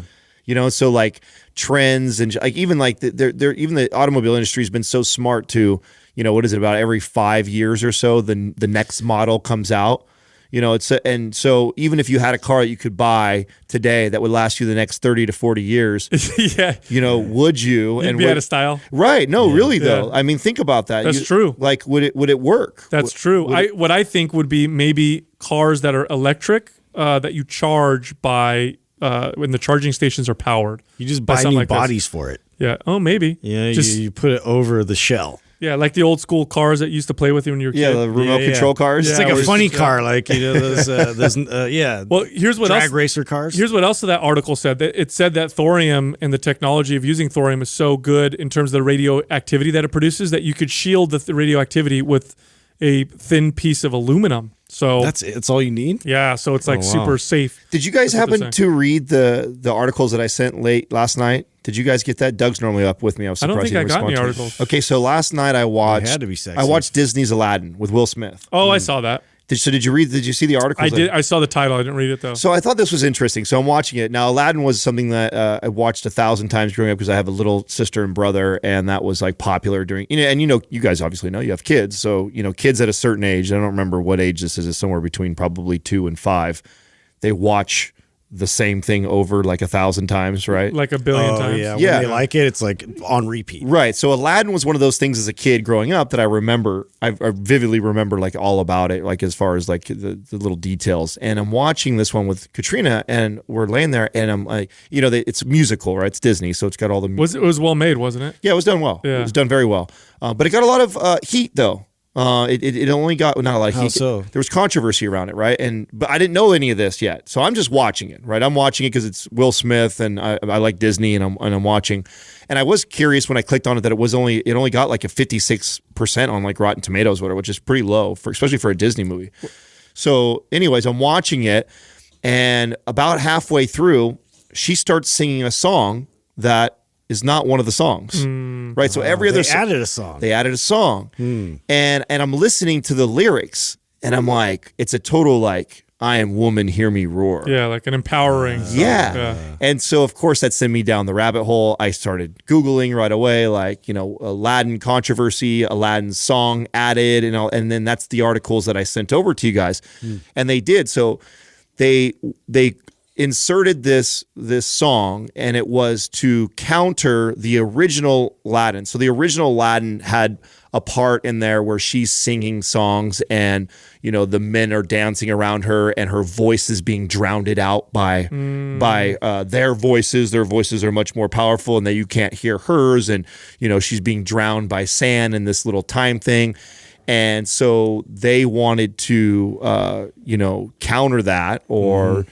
So like trends and even like even the automobile industry has been so smart to what is it, about every 5 years or so the next model comes out. And so even if you had a car that you could buy today that would last you the next 30 to 40 years, would you? You'd be out of style. Right. No, really though. I mean, think about that. That's true. Like, would it work? That's true. What I think would be maybe cars that are electric that you charge by when the charging stations are powered. You just buy new bodies for it. Yeah. Oh, maybe. Yeah. You put it over the shell. Yeah, like the old school cars that you used to play with when you were a Yeah, kid. the remote control cars. It's Yeah, like a where funny it's- car, like those Well, here's what drag else. racer cars. Here's what else that article said. It said that thorium and the technology of using thorium is so good in terms of the radioactivity that it produces that you could shield the radioactivity with a thin piece of aluminum. So That's it. That's all you need. yeah, so it's like Oh, wow. super safe. Did you guys That's what they're happen to read the articles that I sent late last night? Did you guys get that? Doug's normally up with me. I was I don't surprised think he didn't I got any respond to it. articles. Okay, so last night I watched. had to be sexy. I watched Disney's Aladdin with Will Smith. Oh, I saw that. Did you read? Did you see the articles? I did. I saw the title. I didn't read it though. So I thought this was interesting. So I'm watching it now. Aladdin was something that I watched 1,000 times growing up because I have a little sister and brother, and that was like popular during. And you guys obviously know you have kids. So kids at a certain age. I don't remember what age this is. It's somewhere between probably 2 and 5. They watch the same thing over like 1,000 times, right? Like a billion times. Yeah, Yeah. when they like it, it's like on repeat. Right. So Aladdin was one of those things as a kid growing up that I remember. I vividly remember like all about it, like as far as like the little details. And I'm watching this one with Katrina, and we're laying there, and I'm like, it's musical, right? It's Disney, so it's got all the. It was well made, wasn't it? Yeah, it was done well. Yeah. It was done very well. But it got a lot of heat though. It only got not a lot of How heat. so? There was controversy around it, right? But I didn't know any of this yet, so I'm just watching it, right? I'm watching it because it's Will Smith, and I like Disney, and I'm watching. And I was curious when I clicked on it that it only got like a 56% on like Rotten Tomatoes, whatever, which is pretty low especially for a Disney movie. So, anyways, I'm watching it, and about halfway through, she starts singing a song that is not one of the songs, right? So every other They added a song. they added a song, and I'm listening to the lyrics, and I'm like, it's a total like, I am woman, hear me roar. Yeah, like an empowering. Yeah. And so, of course, that sent me down the rabbit hole. I started Googling right away, like, Aladdin controversy, Aladdin's song added, and then that's the articles that I sent over to you guys. And they did. So they inserted this song, and it was to counter the original Aladdin. So the original Aladdin had a part in there where she's singing songs, and the men are dancing around her, and her voice is being drowned out by their voices. Their voices are much more powerful, and that you can't hear hers, and she's being drowned by sand in this little time thing. And so they wanted to counter that, or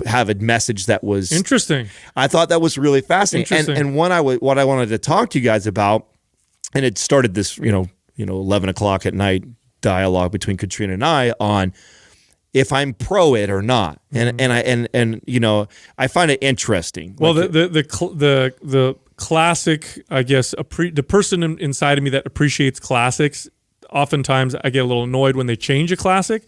have a message that was Interesting. I thought that was really fascinating. Interesting. And what I wanted to talk to you guys about, and it started this 11 o'clock at night dialogue between Katrina and I on if I'm pro it or not. And I find it interesting. Well, Like, the classic, I guess, the person inside of me that appreciates classics, oftentimes I get a little annoyed when they change a classic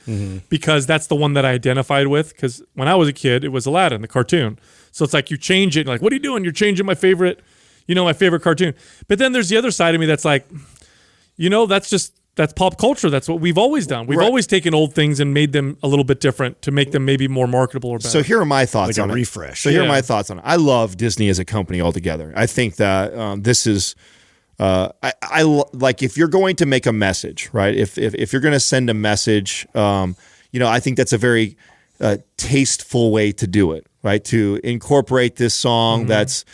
because that's the one that I identified with. Because when I was a kid, it was Aladdin, the cartoon. So it's like you change it, like, what are you doing? You're changing my favorite cartoon. But then there's the other side of me that's like, that's pop culture. That's what we've always done. We've always taken old things and made them a little bit different to make them maybe more marketable or better. So here are my thoughts Like on a it. refresh. So here are my thoughts on it. I love Disney as a company altogether. I think that this is like if you're going to make a message, right? If you're going to send a message, I think that's a very tasteful way to do it, right? To incorporate this song that's,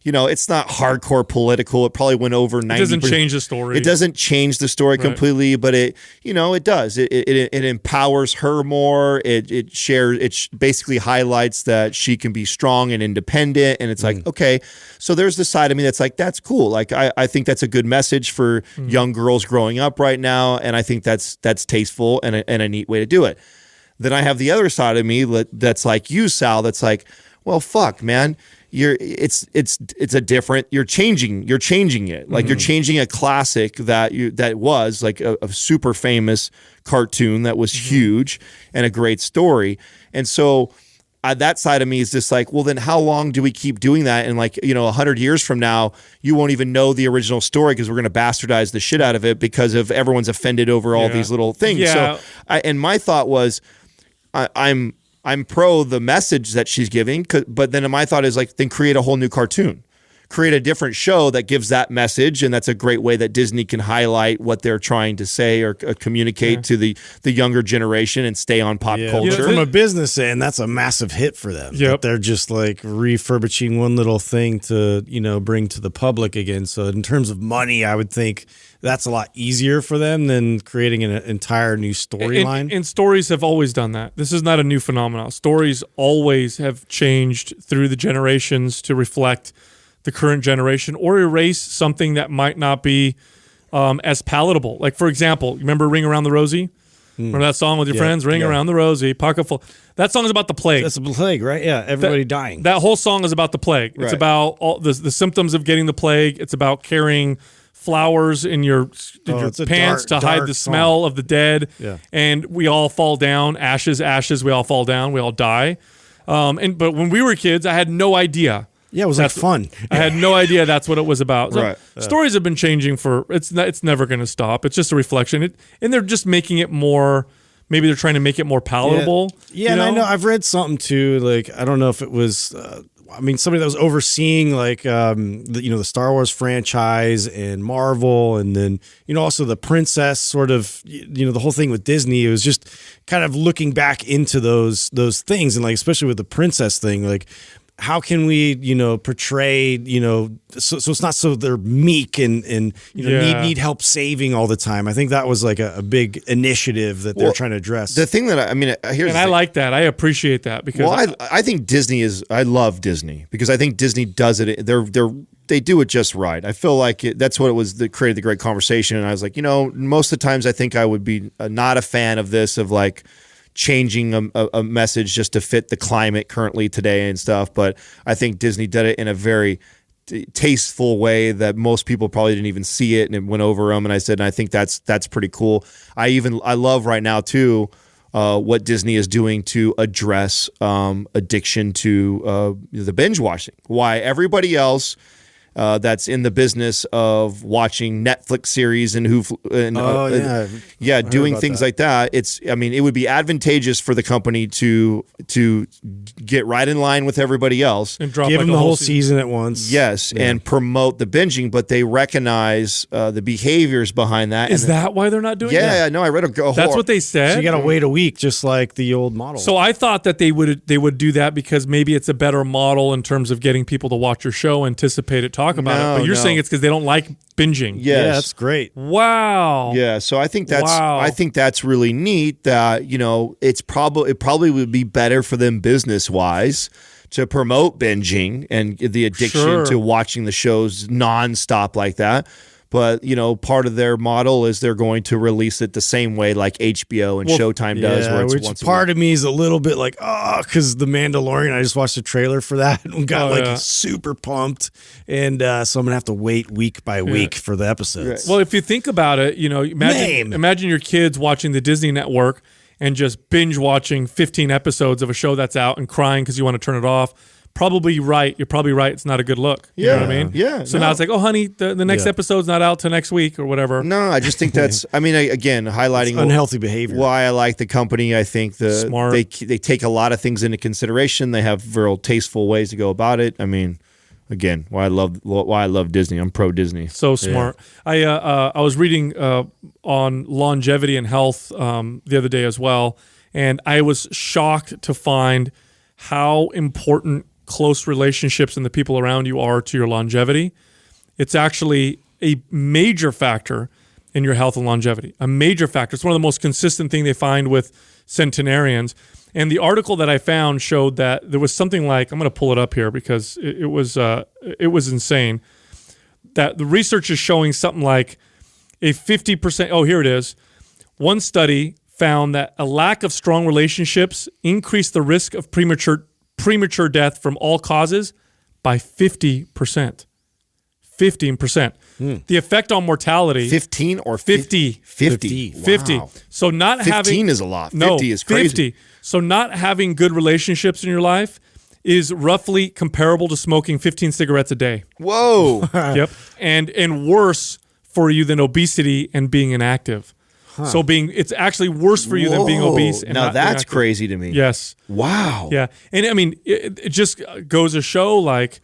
it's not hardcore political. It probably went over 90%. It doesn't change the story. It doesn't change the story completely, but it does. It empowers her more. It shares. It basically highlights that she can be strong and independent. And it's like, okay, so there's the side of me that's like, that's cool. Like I think that's a good message for young girls growing up right now, and I think that's tasteful and a neat way to do it. Then I have the other side of me that's like you, Sal. That's like, well, fuck, man. It's a different. You're changing it. Like you're changing a classic that was like a super famous cartoon that was huge and a great story. And so that side of me is just like, well, then how long do we keep doing that? And like 100 years from now, you won't even know the original story because we're going to bastardize the shit out of it because of everyone's offended over all these little things. Yeah. So and my thought was, I'm pro the message that she's giving, but then my thought is like, then create a whole new cartoon. create a different show that gives that message, and that's a great way that Disney can highlight what they're trying to say or communicate to the younger generation and stay on pop culture. From a business end, that's a massive hit for them. Yep. They're just like refurbishing one little thing to, bring to the public again. So in terms of money, I would think that's a lot easier for them than creating an entire new storyline. And stories have always done that. This is not a new phenomenon. Stories always have changed through the generations to reflect the current generation or erase something that might not be as palatable. Like, for example, you remember Ring Around the Rosie? Remember that song with your friends? Ring Around the Rosie, pocket full. That song is about the plague. That's a plague, right? Yeah, everybody dying. That whole song is about the plague. It's Right. about all the symptoms of getting the plague. It's about carrying flowers in your it's a pants dark, to hide dark the smell of the dead. Yeah. And we all fall down. Ashes, ashes. We all fall down. We all die. But when we were kids, I had no idea. Yeah, it was like fun. I had no idea that's what it was about. So Right. stories have been changing it's never going to stop. It's just a reflection. And they're just making it more. Maybe they're trying to make it more palatable. Yeah, and I know I've read something too. Like, I don't know if it was. Somebody that was overseeing like the Star Wars franchise and Marvel, and then also the princess sort of the whole thing with Disney. It was just kind of looking back into those things, and like especially with the princess thing, like. How can we, portray, so it's not so they're meek and need help saving all the time. I think that was like a big initiative that they're trying to address. The thing that I like that. I appreciate that because I think I love Disney because I think Disney does it. They do it just right. I feel like that's what it was that created the great conversation. And I was like, most of the times I think I would be not a fan of this, of like, changing a message just to fit the climate currently today and stuff. But I think Disney did it in a very tasteful way that most people probably didn't even see it, and it went over them. And I think that's pretty cool. I love right now too what Disney is doing to address addiction to the binge watching. Why everybody else that's in the business of watching Netflix series and doing things like that. It would be advantageous for the company to get right in line with everybody else and drop give like them the whole season at once. Yes, and promote the binging, but they recognize the behaviors behind that. Is that why they're not doing that? Yeah, no, I read a That's what they said. So you got to wait a week, just like the old model. So I thought that they would do that because maybe it's a better model in terms of getting people to watch your show, anticipate it, talk about it. But you're saying it's because they don't like binging. Yes. Yeah, that's great. Wow. Yeah, so I think that's really neat. That it probably would be better for them business wise to promote binging and the addiction to watching the shows nonstop like that. But, part of their model is they're going to release it the same way like HBO and Showtime does, where it's once a week. Part of me is a little bit like, because The Mandalorian, I just watched the trailer for that and got super pumped. And so I'm going to have to wait week by week for the episodes. Well, if you think about it, imagine your kids watching the Disney Network and just binge watching 15 episodes of a show that's out and crying because you want to turn it off. Probably right. You're probably right. It's not a good look. You know what I mean? Yeah. So now it's like, oh, honey, the next episode's not out till next week or whatever. No, I just think that's. Again, highlighting it's unhealthy behavior. Why I like the company. I think Smart. they take a lot of things into consideration. They have real tasteful ways to go about it. Again, why I love Disney. I'm pro Disney. So smart. I was reading on longevity and health the other day as well, and I was shocked to find how important close relationships and the people around you are to your longevity. It's actually a major factor in your health and longevity. A major factor. It's one of the most consistent thing they find with centenarians. And the article that I found showed that there was something like, I'm going to pull it up here because it was insane, that the research is showing something like a 50%. Oh, here it is. One study found that a lack of strong relationships increased the risk of premature death from all causes by 50%. 15%. The effect on mortality. 15 or 50. 50. 50. Wow. So not 15 having is a lot. 50 is crazy. 50. So not having good relationships in your life is roughly comparable to smoking 15 cigarettes a day. Whoa. Yep. And worse for you than obesity and being inactive. So it's actually worse for you than being obese. And now that's crazy to me. Yes. Wow. Yeah. And it just goes to show like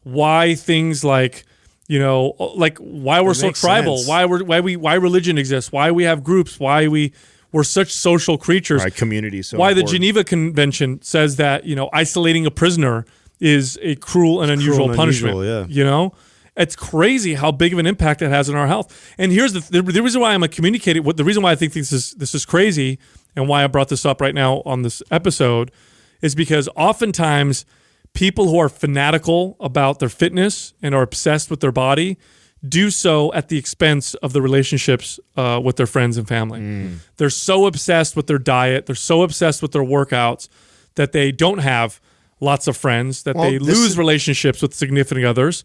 why things like, like why we're so makes tribal, sense. why religion exists, why we have groups, why we're such social creatures. Right, community. So why the important. Geneva Convention says that, isolating a prisoner is a cruel and unusual punishment. It's crazy how big of an impact it has on our health. And here's the reason why I'm communicating. The reason why I think this is crazy, and why I brought this up right now on this episode, is because oftentimes people who are fanatical about their fitness and are obsessed with their body do so at the expense of the relationships with their friends and family. They're so obsessed with their diet, they're so obsessed with their workouts that they don't have lots of friends, that they lose relationships with significant others,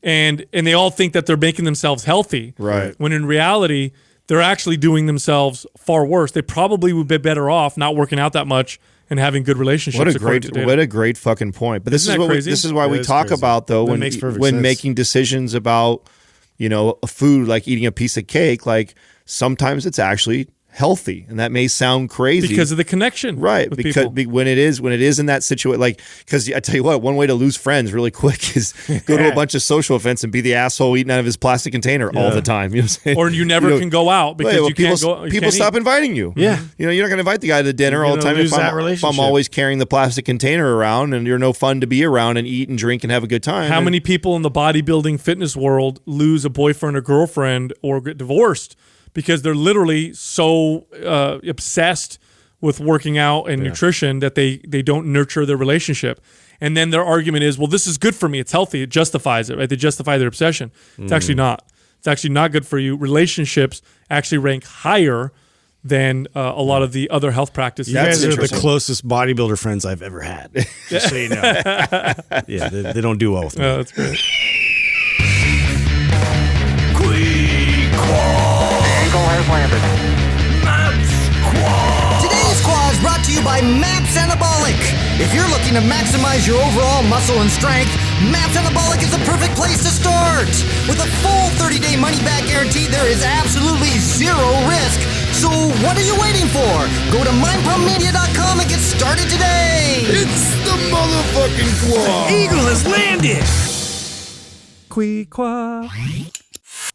and they all think that they're making themselves healthy. Right. When in reality, they're actually doing themselves far worse. They probably would be better off not working out that much and having good relationships. What a great fucking point. But this is why we talk about, though, when making decisions about, a food, like eating a piece of cake, like sometimes it's actually healthy, and that may sound crazy because of the connection, right? With Because people. when it is in that situation, like, because I tell you what, one way to lose friends really quick is go to a bunch of social events and be the asshole eating out of his plastic container all the time. You know what I'm saying? Or you never can go out because you can't go. People stop inviting you. Yeah, you're not going to invite the guy to dinner all the time if I'm always carrying the plastic container around, and you're no fun to be around and eat and drink and have a good time. How many people in the bodybuilding fitness world lose a boyfriend or girlfriend or get divorced because they're literally so obsessed with working out and nutrition that they don't nurture their relationship. And then their argument is, well, this is good for me. It's healthy. It justifies it, right? They justify their obsession. It's actually not. It's actually not good for you. Relationships actually rank higher than a lot of the other health practices. You guys are the closest bodybuilder friends I've ever had. Just so you know. Yeah, they don't do well with me. Oh, that's great. Today's Squad is brought to you by MAPS Anabolic. If you're looking to maximize your overall muscle and strength, MAPS Anabolic is the perfect place to start. With a full 30-day money-back guarantee, there is absolutely zero risk. So what are you waiting for? Go to mindpumpmedia.com and get started today. It's the motherfucking Quad. Eagle has landed.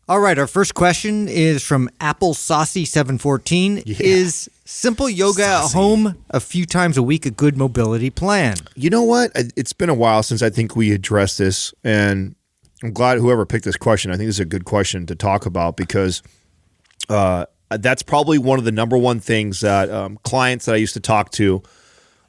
All right, our first question is from Apple Saucy 714. Is simple yoga at home a few times a week a good mobility plan? You know what? It's been a while since I think we addressed this, and I'm glad whoever picked this question. I think this is a good question to talk about because that's probably one of the number one things that clients that I used to talk to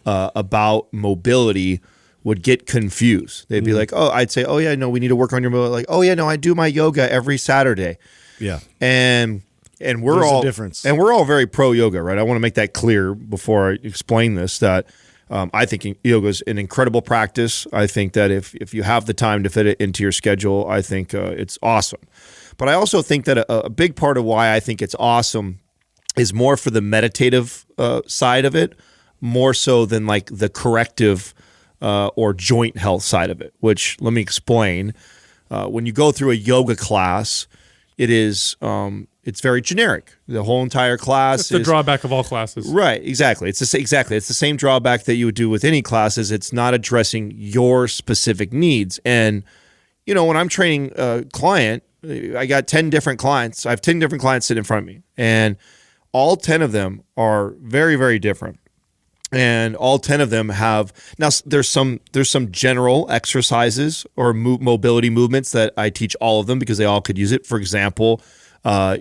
about mobility would get confused. They'd be like, I'd say, oh yeah, no, we need to work on your mobility. Like, oh yeah, no, I do my yoga every Saturday. Yeah. And we're There's all a difference. And we're all very pro yoga, right? I want to make that clear before I explain this, that I think yoga is an incredible practice. I think that if you have the time to fit it into your schedule, I think it's awesome. But I also think that a big part of why I think it's awesome is more for the meditative side of it, more so than like the corrective or joint health side of it, which let me explain. When you go through a yoga class, it is it's very generic. The whole entire class That's the drawback of all classes. Right, exactly. It's the same drawback that you would do with any classes. It's not addressing your specific needs. And when I'm training a client, I got 10 different clients. I have 10 different clients sitting in front of me, and all 10 of them are very, very different. And all 10 of them have now. There's some general exercises or mobility movements that I teach all of them because they all could use it. For example, a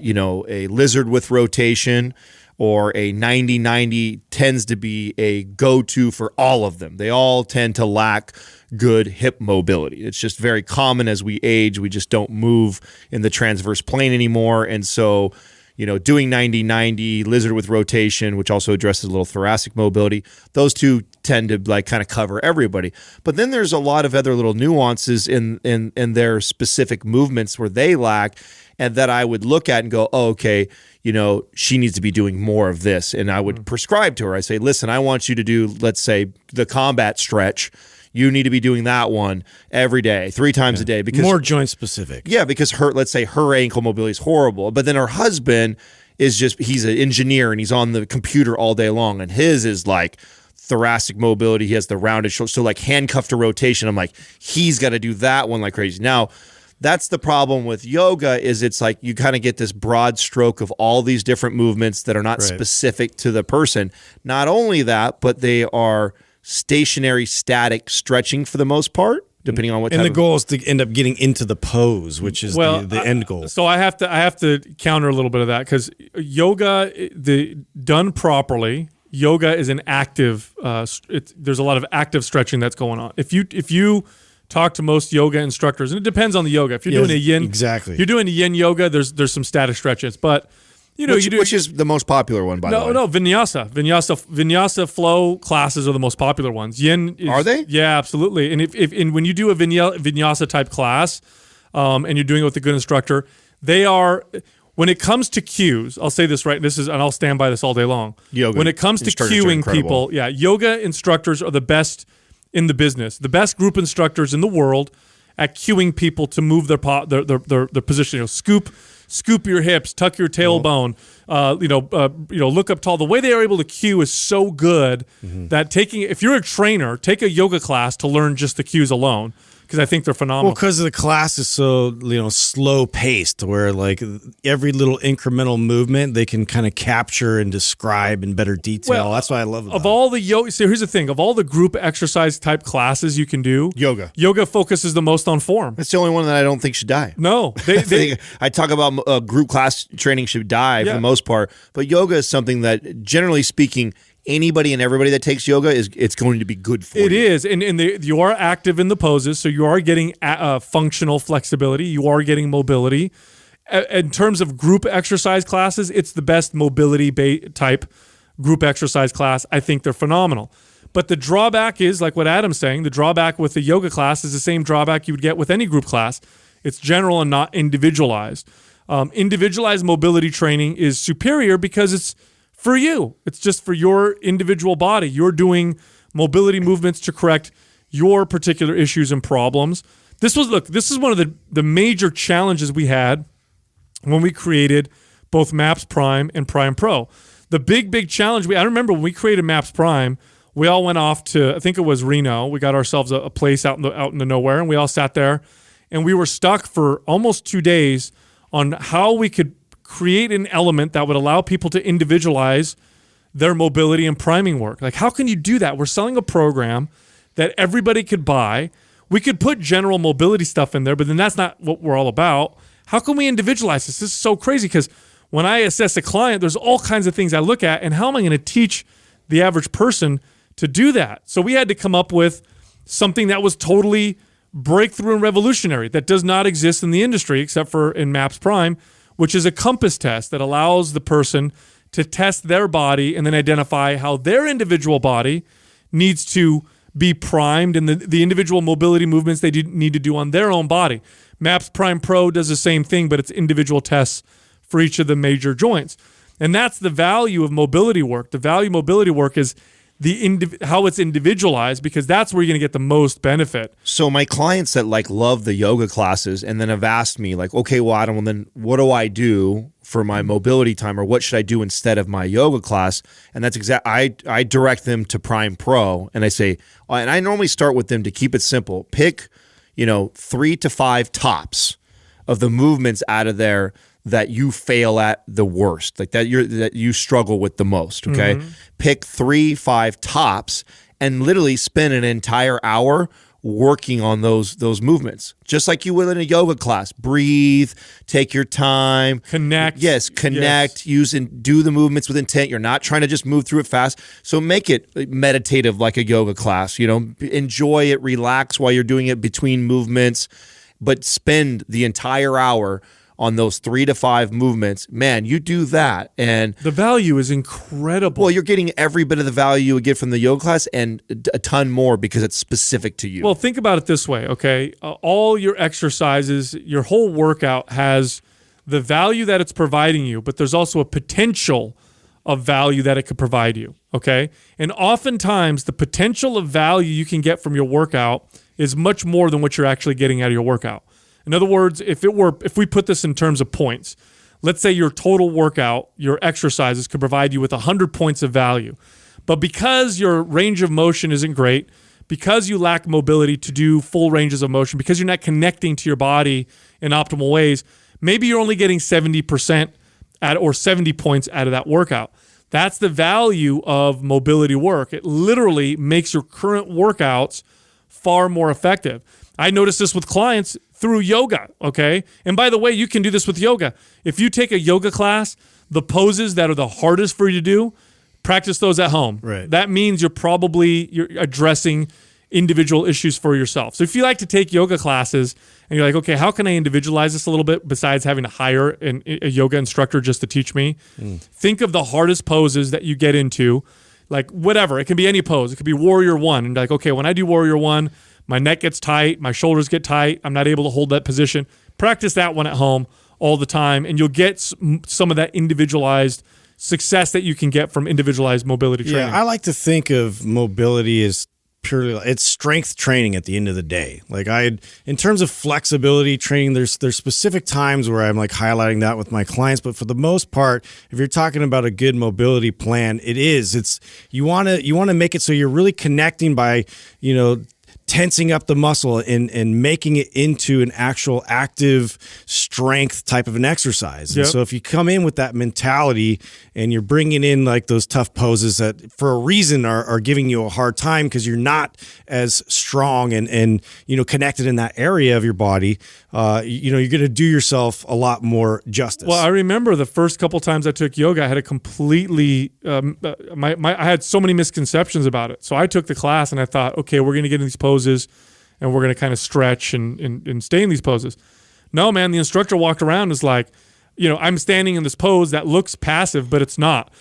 lizard with rotation or a 90-90 tends to be a go-to for all of them. They all tend to lack good hip mobility. It's just very common as we age. We just don't move in the transverse plane anymore, and so. Doing 90-90, lizard with rotation, which also addresses a little thoracic mobility, those two tend to kind of cover everybody. But then there's a lot of other little nuances in their specific movements where they lack, and that I would look at and go, oh, okay, she needs to be doing more of this. And I would prescribe to her. I say, listen, I want you to do, let's say, the combat stretch. You need to be doing that one every day, 3 times a day. Because more joint specific. Yeah, because let's say her ankle mobility is horrible, but then her husband is he's an engineer and he's on the computer all day long, and his is like thoracic mobility. He has the rounded shoulder. So like handcuff to rotation, I'm like, he's got to do that one like crazy. Now, that's the problem with yoga is it's like you kind of get this broad stroke of all these different movements that are not specific to the person. Not only that, but they are stationary, static stretching for the most part, depending on what. And the goal is to end up getting into the pose, which is the end goal. So I have to counter a little bit of that because yoga, done properly, yoga is an active. There's a lot of active stretching that's going on. If you talk to most yoga instructors, and it depends on the yoga. If you're doing a yin, exactly. If you're doing a yin yoga, there's some static stretches, but which is the most popular one by the way. No, vinyasa flow classes are the most popular ones. Yin are they? Yeah, absolutely. And when you do a vinyasa type class, and you're doing it with a good instructor, they are. When it comes to cues, I'll say this right. And I'll stand by this all day long. Yoga when it comes to cueing people, yoga instructors are the best in the business, the best group instructors in the world at cueing people to move their position. Scoop your hips, tuck your tailbone. Look up tall. The way they are able to cue is so good that if you're a trainer, take a yoga class to learn just the cues alone. Because I think they're phenomenal. Well, because the class is so slow paced, where like every little incremental movement they can kind of capture and describe in better detail. Well, that's what I love about of all the yoga. So here's the thing: of all the group exercise type classes you can do, yoga focuses the most on form. It's the only one that I don't think should die. No, I talk about group class training should die for the most part, but yoga is something that, generally speaking, anybody and everybody that takes yoga it's going to be good for you. It is, and you are active in the poses, so you are getting functional flexibility. You are getting mobility. In terms of group exercise classes, it's the best mobility type group exercise class. I think they're phenomenal. But the drawback is, like what Adam's saying, the drawback with the yoga class is the same drawback you would get with any group class. It's general and not individualized. Individualized mobility training is superior because it's for you. It's just for your individual body. You're doing mobility movements to correct your particular issues and problems. This is one of the major challenges we had when we created both MAPS Prime and Prime Pro. The big challenge, I remember when we created MAPS Prime, we all went off to, I think it was Reno. We got ourselves a place out in the nowhere, and we all sat there, and we were stuck for almost 2 days on how we could create an element that would allow people to individualize their mobility and priming work. Like, how can you do that? We're selling a program that everybody could buy. We could put general mobility stuff in there, but then that's not what we're all about. How can we individualize this? This is so crazy because when I assess a client, there's all kinds of things I look at, and how am I going to teach the average person to do that? So we had to come up with something that was totally breakthrough and revolutionary that does not exist in the industry except for in MAPS Prime, which is a compass test that allows the person to test their body and then identify how their individual body needs to be primed and the individual mobility movements they need to do on their own body. MAPS Prime Pro does the same thing, but it's individual tests for each of the major joints. And that's the value of mobility work. The value of mobility work is how it's individualized, because that's where you're going to get the most benefit. So my clients that love the yoga classes and then have asked me okay, well, Adam, well, then what do I do for my mobility time, or what should I do instead of my yoga class? And that's I direct them to Prime Pro, and I say, and I normally start with them to keep it simple. Pick, 3 to 5 tops of the movements out of there that you fail at the worst, that you struggle with the most, okay? Mm-hmm. Pick 3-5 tops and literally spend an entire hour working on those movements, just like you would in a yoga class. Breathe, take your time. Connect. Yes, connect, use and do the movements with intent. You're not trying to just move through it fast. So make it meditative like a yoga class, enjoy it, relax while you're doing it between movements, but spend the entire hour on those 3 to 5 movements. Man, you do that, and the value is incredible. Well, you're getting every bit of the value you would get from the yoga class and a ton more because it's specific to you. Well, think about it this way, okay? All your exercises, your whole workout has the value that it's providing you, but there's also a potential of value that it could provide you, okay? And oftentimes, the potential of value you can get from your workout is much more than what you're actually getting out of your workout. In other words, if we put this in terms of points, let's say your total workout, your exercises could provide you with 100 points of value. But because your range of motion isn't great, because you lack mobility to do full ranges of motion, because you're not connecting to your body in optimal ways, maybe you're only getting 70% or 70 points out of that workout. That's the value of mobility work. It literally makes your current workouts far more effective. I noticed this with clients through yoga, okay? And by the way, you can do this with yoga. If you take a yoga class, the poses that are the hardest for you to do, practice those at home. Right. That means you're addressing individual issues for yourself. So if you like to take yoga classes and you're like, okay, how can I individualize this a little bit besides having to hire a yoga instructor just to teach me? Think of the hardest poses that you get into, like whatever. It can be any pose. It could be Warrior One. And like, okay, when I do Warrior One, my neck gets tight, my shoulders get tight, I'm not able to hold that position. Practice that one at home all the time, and you'll get some of that individualized success that you can get from individualized mobility training. Yeah, I like to think of mobility as purely, it's strength training at the end of the day. Like in terms of flexibility training, there's specific times where I'm like highlighting that with my clients, but for the most part, if you're talking about a good mobility plan, it's you want to make it so you're really connecting by, tensing up the muscle and making it into an actual active strength type of an exercise. Yep. And so if you come in with that mentality and you're bringing in like those tough poses that for a reason are giving you a hard time because you're not as strong and connected in that area of your body, you're going to do yourself a lot more justice. Well, I remember the first couple times I took yoga, I had a completely, I had so many misconceptions about it. So I took the class and I thought, okay, we're going to get in these poses and we're going to kind of stretch and stay in these poses. No, man, the instructor walked around and was like, I'm standing in this pose that looks passive, but it's not.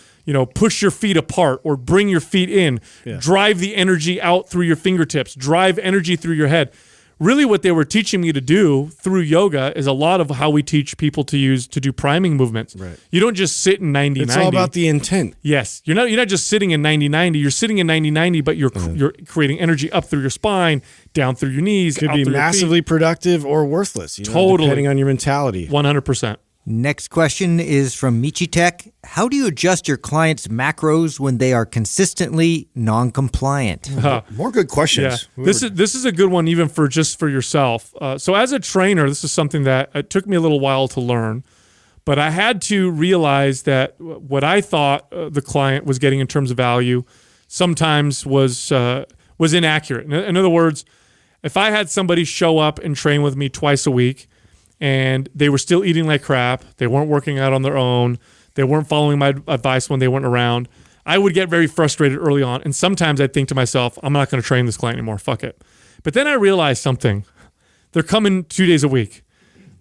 Push your feet apart or bring your feet in, drive the energy out through your fingertips, drive energy through your head. Really what they were teaching me to do through yoga is a lot of how we teach people to do priming movements. Right. You don't just sit in 90-90. It's all about the intent. Yes. You're not just sitting in 90-90. You're sitting in 90-90, but you're creating energy up through your spine, down through your knees. Could be massively productive or worthless. Totally. Depending on your mentality. 100%. Next question is from Michi Tech. How do you adjust your clients' macros when they are consistently non-compliant? More good questions. Yeah. This is a good one even for yourself. So as a trainer, this is something that it took me a little while to learn, but I had to realize that what I thought the client was getting in terms of value sometimes was inaccurate. In other words, if I had somebody show up and train with me twice a week, and they were still eating like crap, they weren't working out on their own, they weren't following my advice when they weren't around, I would get very frustrated early on. And sometimes I'd think to myself, I'm not going to train this client anymore, fuck it. But then I realized something. They're coming 2 days a week.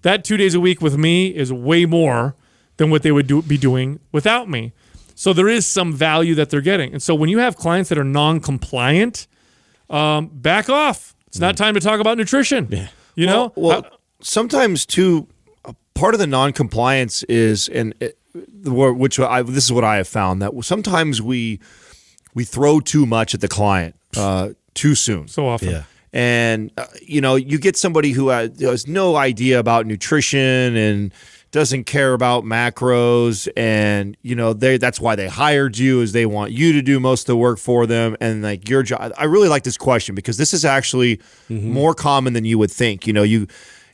That 2 days a week with me is way more than what they would be doing without me. So there is some value that they're getting. And so when you have clients that are non-compliant, back off. It's not time to talk about nutrition. Yeah. Well, sometimes too, part of the non-compliance is, this is what I have found, that sometimes we throw too much at the client too soon. So often. Yeah. And, you get somebody who has no idea about nutrition and doesn't care about macros, and that's why they hired you, is they want you to do most of the work for them, and like your job. I really like this question because this is actually more common than you would think.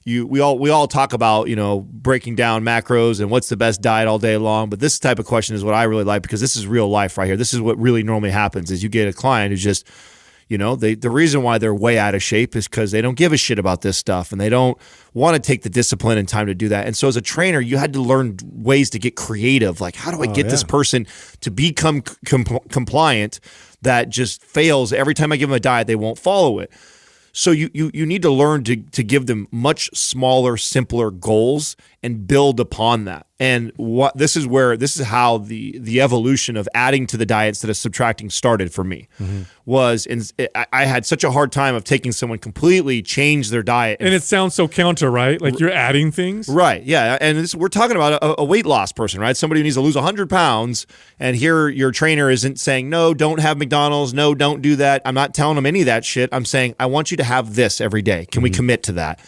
We all talk about, breaking down macros and what's the best diet all day long, but this type of question is what I really like because this is real life right here. This is what really normally happens is you get a client who's just, the reason why they're way out of shape is because they don't give a shit about this stuff and they don't want to take the discipline and time to do that. And so as a trainer, you had to learn ways to get creative. Like, how do I get this person to become compliant that just fails every time I give them a diet, they won't follow it. So you need to learn to give them much smaller, simpler goals and build upon that. And this is how the evolution of adding to the diet instead of subtracting started for me. I had such a hard time of taking someone completely change their diet. And it sounds so counter, right? Like you're adding things. Right, yeah. And we're talking about a weight loss person, right? Somebody who needs to lose 100 pounds. And here your trainer isn't saying, no, don't have McDonald's. No, don't do that. I'm not telling them any of that shit. I'm saying, I want you to have this every day. Can we commit to that?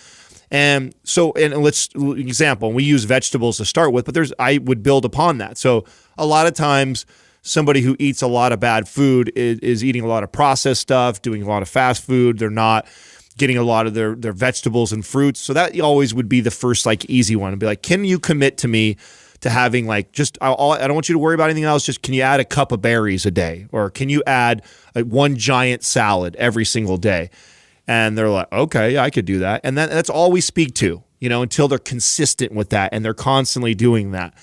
And so, let's example, we use vegetables to start with, but I would build upon that. So a lot of times somebody who eats a lot of bad food is eating a lot of processed stuff, doing a lot of fast food. They're not getting a lot of their vegetables and fruits. So that always would be the first like easy one, and be like, can you commit to me to having like just, I don't want you to worry about anything else. Just, can you add a cup of berries a day? Or can you add one giant salad every single day? And they're like, okay, I could do that. And that's all we speak to, until they're consistent with that and they're constantly doing that.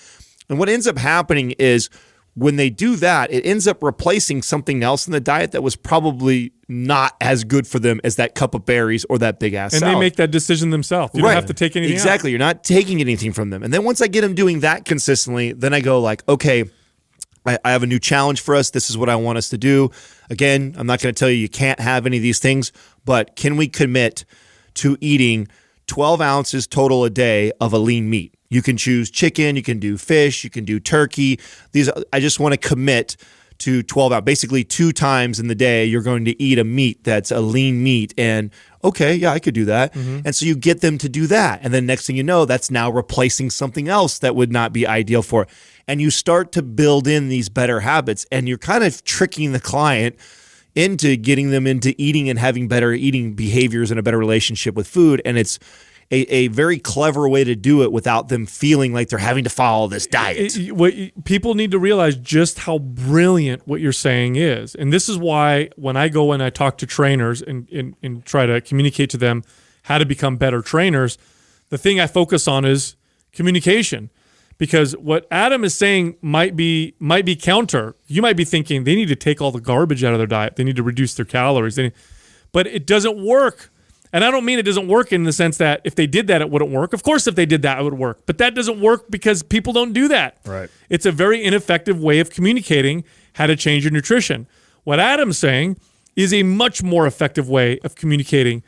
And what ends up happening is when they do that, it ends up replacing something else in the diet that was probably not as good for them as that cup of berries or that big ass salad. And they make that decision themselves. You don't have to take anything Exactly. out. You're not taking anything from them. And then once I get them doing that consistently, then I go like, okay, I have a new challenge for us. This is what I want us to do. Again, I'm not going to tell you can't have any of these things, but can we commit to eating 12 ounces total a day of a lean meat? You can choose chicken, you can do fish, you can do turkey. I just want to commit to 12 ounces. Basically 2 times in the day, you're going to eat a meat that's a lean meat. And okay, yeah, I could do that. Mm-hmm. And so you get them to do that. And then next thing you know, that's now replacing something else that would not be ideal for it. And you start to build in these better habits, and you're kind of tricking the client into getting them into eating and having better eating behaviors and a better relationship with food. And it's a very clever way to do it without them feeling like they're having to follow this diet. People need to realize just how brilliant what you're saying is. And this is why when I go and I talk to trainers and try to communicate to them how to become better trainers, the thing I focus on is communication. Because what Adam is saying might be counter. You might be thinking they need to take all the garbage out of their diet. They need to reduce their calories. But it doesn't work. And I don't mean it doesn't work in the sense that if they did that, it wouldn't work. Of course, if they did that, it would work. But that doesn't work because people don't do that. Right. It's a very ineffective way of communicating how to change your nutrition. What Adam's saying is a much more effective way of communicating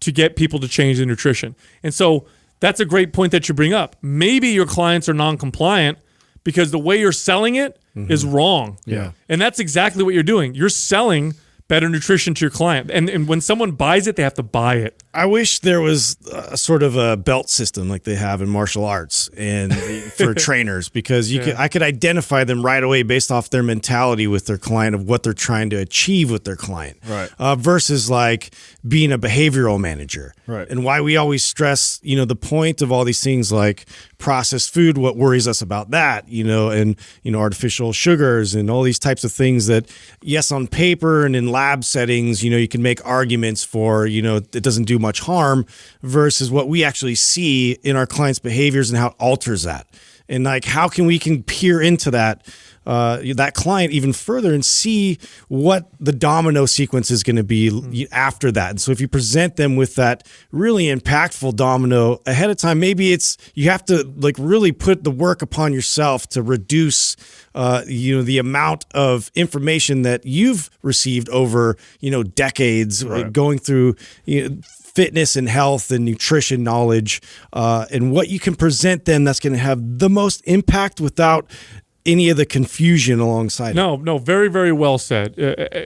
to get people to change their nutrition. And so that's a great point that you bring up. Maybe your clients are non-compliant because the way you're selling it is wrong. Yeah. And that's exactly what you're doing. You're selling better nutrition to your client. And when someone buys it, they have to buy it. I wish there was a sort of a belt system like they have in martial arts and for trainers, because I could identify them right away based off their mentality with their client of what they're trying to achieve with their client, right? Versus like being a behavioral manager, right? And why we always stress, the point of all these things like processed food, what worries us about that, and artificial sugars and all these types of things that, yes, on paper and in lab settings, you can make arguments for, it doesn't do much harm, versus what we actually see in our clients' behaviors and how it alters that. And like, how can we peer into that client even further and see what the domino sequence is going to be after that. And so if you present them with that really impactful domino ahead of time, maybe you have to like really put the work upon yourself to reduce the amount of information that you've received over decades, right, going through fitness and health and nutrition knowledge, and what you can present them that's going to have the most impact without any of the confusion alongside. No, very, very well said.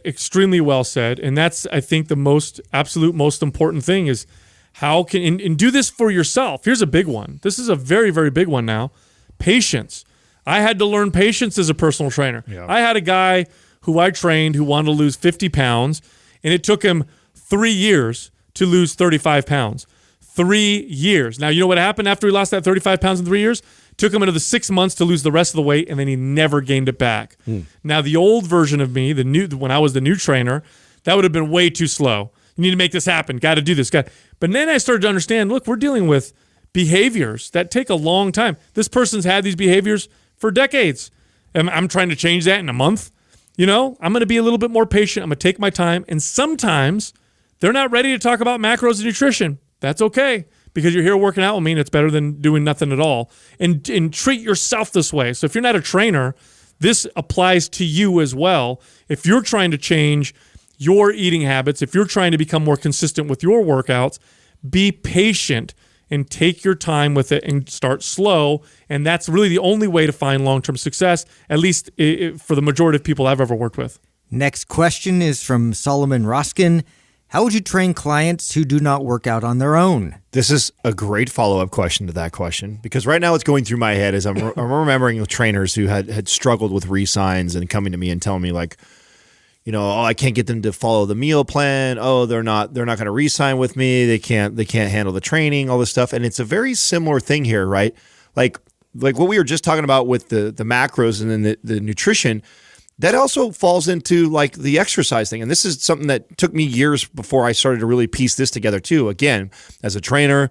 Extremely well said. And that's, I think, the absolute most important thing is how can, and do this for yourself. Here's a big one. This is a very, very big one now. Patience. I had to learn patience as a personal trainer. Yeah. I had a guy who I trained who wanted to lose 50 pounds, and it took him 3 years to lose 35 pounds. 3 years. Now, you know what happened after he lost that 35 pounds in 3 years? Took him another 6 months to lose the rest of the weight, and then he never gained it back. Now, the old version of me, when I was the new trainer, that would have been way too slow. You need to make this happen. Got to do this. But then I started to understand, look, we're dealing with behaviors that take a long time. This person's had these behaviors for decades. And I'm trying to change that in a month. I'm going to be a little bit more patient. I'm going to take my time. And sometimes they're not ready to talk about macros and nutrition. That's okay, because you're here working out with me, and it's better than doing nothing at all. And treat yourself this way. So if you're not a trainer, this applies to you as well. If you're trying to change your eating habits, if you're trying to become more consistent with your workouts, be patient and take your time with it and start slow. And that's really the only way to find long-term success, at least for the majority of people I've ever worked with. Next question is from Solomon Roskin. How would you train clients who do not work out on their own? This is a great follow-up question to that question, because right now what's going through my head is I'm remembering trainers who had struggled with re-signs and coming to me and telling me like, oh, I can't get them to follow the meal plan. Oh, they're not going to re-sign with me. They can't handle the training, all this stuff. And it's a very similar thing here, right? Like what we were just talking about with the macros and then the nutrition. That also falls into like the exercise thing. And this is something that took me years before I started to really piece this together too. Again, as a trainer,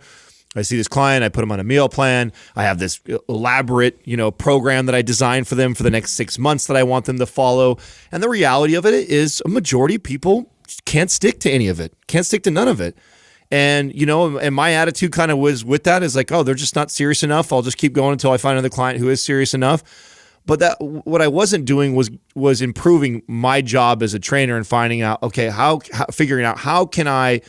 I see this client, I put them on a meal plan. I have this elaborate, program that I designed for them for the next 6 months that I want them to follow. And the reality of it is a majority of people can't stick to any of it, can't stick to none of it. And, and my attitude kind of was with that is like, oh, they're just not serious enough. I'll just keep going until I find another client who is serious enough. But that what I wasn't doing was improving my job as a trainer and finding out, okay, figuring out how can I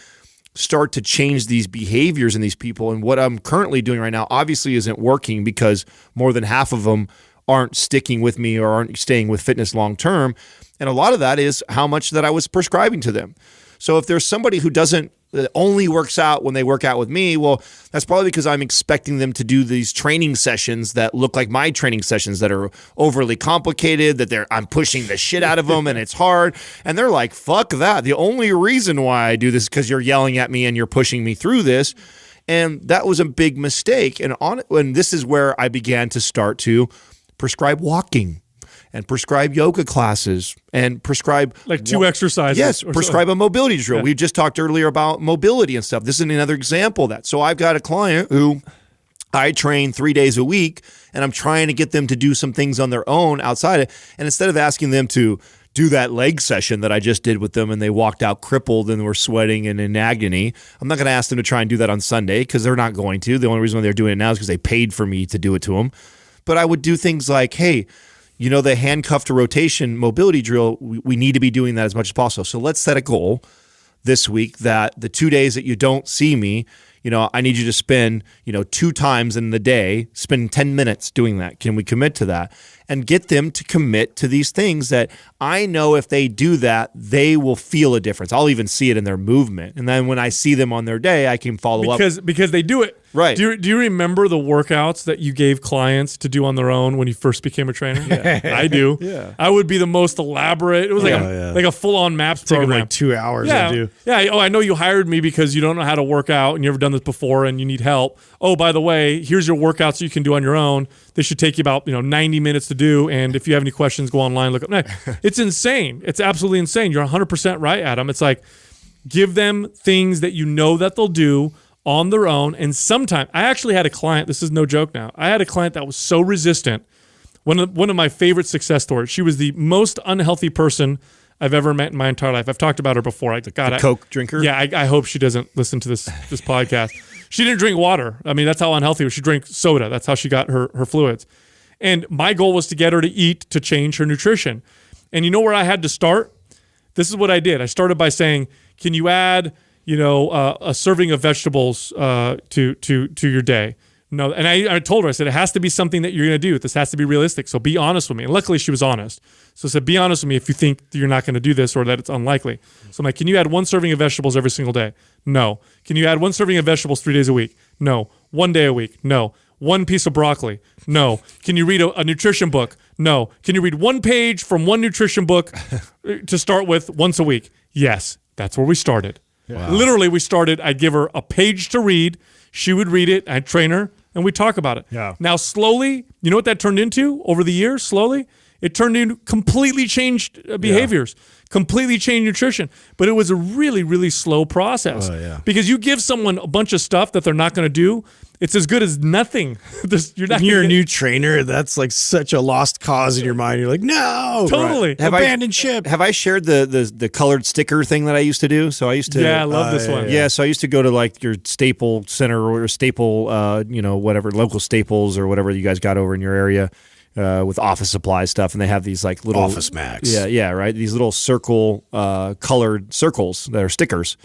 start to change these behaviors in these people. And what I'm currently doing right now obviously isn't working because more than half of them aren't sticking with me or aren't staying with fitness long term. And a lot of that is how much that I was prescribing to them. So if there's somebody who that only works out when they work out with me, well, that's probably because I'm expecting them to do these training sessions that look like my training sessions that are overly complicated, that I'm pushing the shit out of them and it's hard. And they're like, fuck that. The only reason why I do this is because you're yelling at me and you're pushing me through this. And that was a big mistake. And this is where I began to start to prescribe walking and prescribe yoga classes and prescribe like 2 exercises. Yes, prescribe a mobility drill. Yeah. We just talked earlier about mobility and stuff. This is another example of that. So I've got a client who I train 3 days a week, and I'm trying to get them to do some things on their own outside it. And instead of asking them to do that leg session that I just did with them and they walked out crippled and were sweating and in agony, I'm not going to ask them to try and do that on Sunday because they're not going to. The only reason why they're doing it now is because they paid for me to do it to them. But I would do things like, hey, the handcuff to rotation mobility drill, we need to be doing that as much as possible. So let's set a goal this week that the 2 days that you don't see me, I need you to spend, 2 times in the day, spend 10 minutes doing that. Can we commit to that? And get them to commit to these things that I know if they do that, they will feel a difference. I'll even see it in their movement. And then when I see them on their day, I can follow up. Because they do it. Right. Do you remember the workouts that you gave clients to do on their own when you first became a trainer? Yeah. I do. Yeah. I would be the most elaborate. It was like a full-on MAPS Take program. like 2 hours yeah. to do. Yeah. Oh, I know you hired me because you don't know how to work out and you've never done this before and you need help. Oh, by the way, here's your workouts you can do on your own. This should take you about 90 minutes to do. And if you have any questions, go online, look up. It's insane. It's absolutely insane. You're 100% right, Adam. It's like give them things that you know that they'll do on their own. And sometimes I actually had a client, this is no joke now. I had a client that was so resistant. One of my favorite success stories. She was the most unhealthy person I've ever met in my entire life. I've talked about her before. Coke drinker? Yeah, I hope she doesn't listen to this podcast. She didn't drink water. I mean, that's how unhealthy she drank soda. That's how she got her fluids. And my goal was to get her to eat to change her nutrition. And you know where I had to start? This is what I did. I started by saying, can you add, a serving of vegetables to your day? No, and I told her, I said, it has to be something that you're going to do. This has to be realistic. So be honest with me. And luckily she was honest. So I said, be honest with me if you think that you're not going to do this or that it's unlikely. So I'm like, can you add 1 serving of vegetables every single day? No. Can you add 1 serving of vegetables 3 days a week? No. 1 day a week? No. 1 piece of broccoli? No. Can you read a nutrition book? No. Can you read 1 page from 1 nutrition book to start with once a week? Yes. That's where we started. Wow. Literally, we started, I'd give her a page to read. She would read it. I'd train her. And we talk about it. Yeah. Now, slowly, you know what that turned into over the years? Slowly, it turned into completely changed behaviors, completely changed nutrition. But it was a really, really slow process. Because you give someone a bunch of stuff that they're not going to do, it's as good as nothing. You're a new trainer. That's like such a lost cause in your mind. You're like, no, totally abandoned ship. Have I shared the colored sticker thing that I used to do? So I used to, I love this one. Yeah, so I used to go to like your Staple Center or Staple, whatever local Staples or whatever you guys got over in your area. With office supply stuff, and they have these like little Office Max. Yeah, right. These little circle, colored circles that are stickers,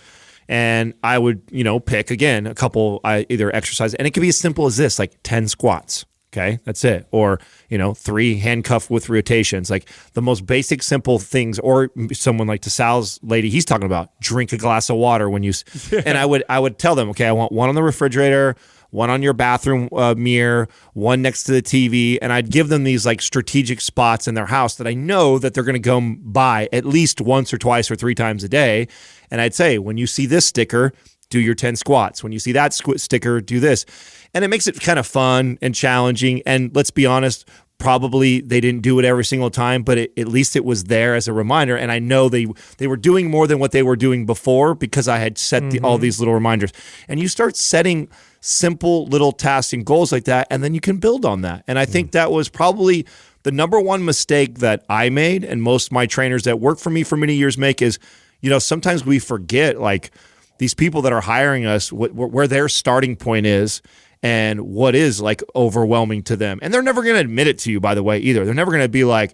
and I would, pick again a couple. I either exercise, and it could be as simple as this, like 10 squats, Okay, that's it. Or, 3 handcuff with rotations, like the most basic, simple things. Or someone like Sal's lady, he's talking about drink a glass of water when you, and I would tell them, okay, I want one on the refrigerator, one on your bathroom mirror, one next to the TV. And I'd give them these like strategic spots in their house that I know that they're going to go by at least once or twice or 3 times a day. And I'd say, when you see this sticker, do your 10 squats. When you see that sticker, do this. And it makes it kind of fun and challenging. And let's be honest, probably they didn't do it every single time, but at least it was there as a reminder. And I know they were doing more than what they were doing before because I had set all these little reminders. And you start setting simple little tasks and goals like that, and then you can build on that. And I think that was probably the number one mistake that I made, and most of my trainers that work for me for many years make, is, sometimes we forget, like, these people that are hiring us, where their starting point is and what is like overwhelming to them. And they're never going to admit it to you, by the way, either. They're never going to be like,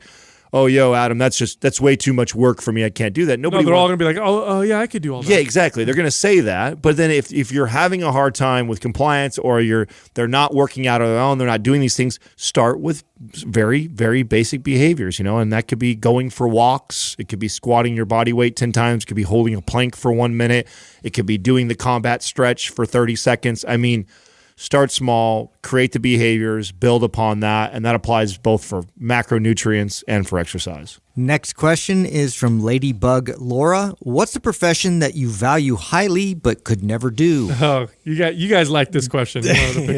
oh, yo, Adam, that's way too much work for me. I can't do that. They're all going to be like, oh, yeah, I could do all that. Yeah, exactly. They're going to say that. But then if you're having a hard time with compliance, or they're not working out on their own, they're not doing these things, start with very, very basic behaviors, and that could be going for walks. It could be squatting your body weight 10 times. It could be holding a plank for 1 minute. It could be doing the combat stretch for 30 seconds. I mean, start small, create the behaviors, build upon that, and that applies both for macronutrients and for exercise. Next question is from Ladybug Laura. What's the profession that you value highly but could never do? Oh, you guys like this question.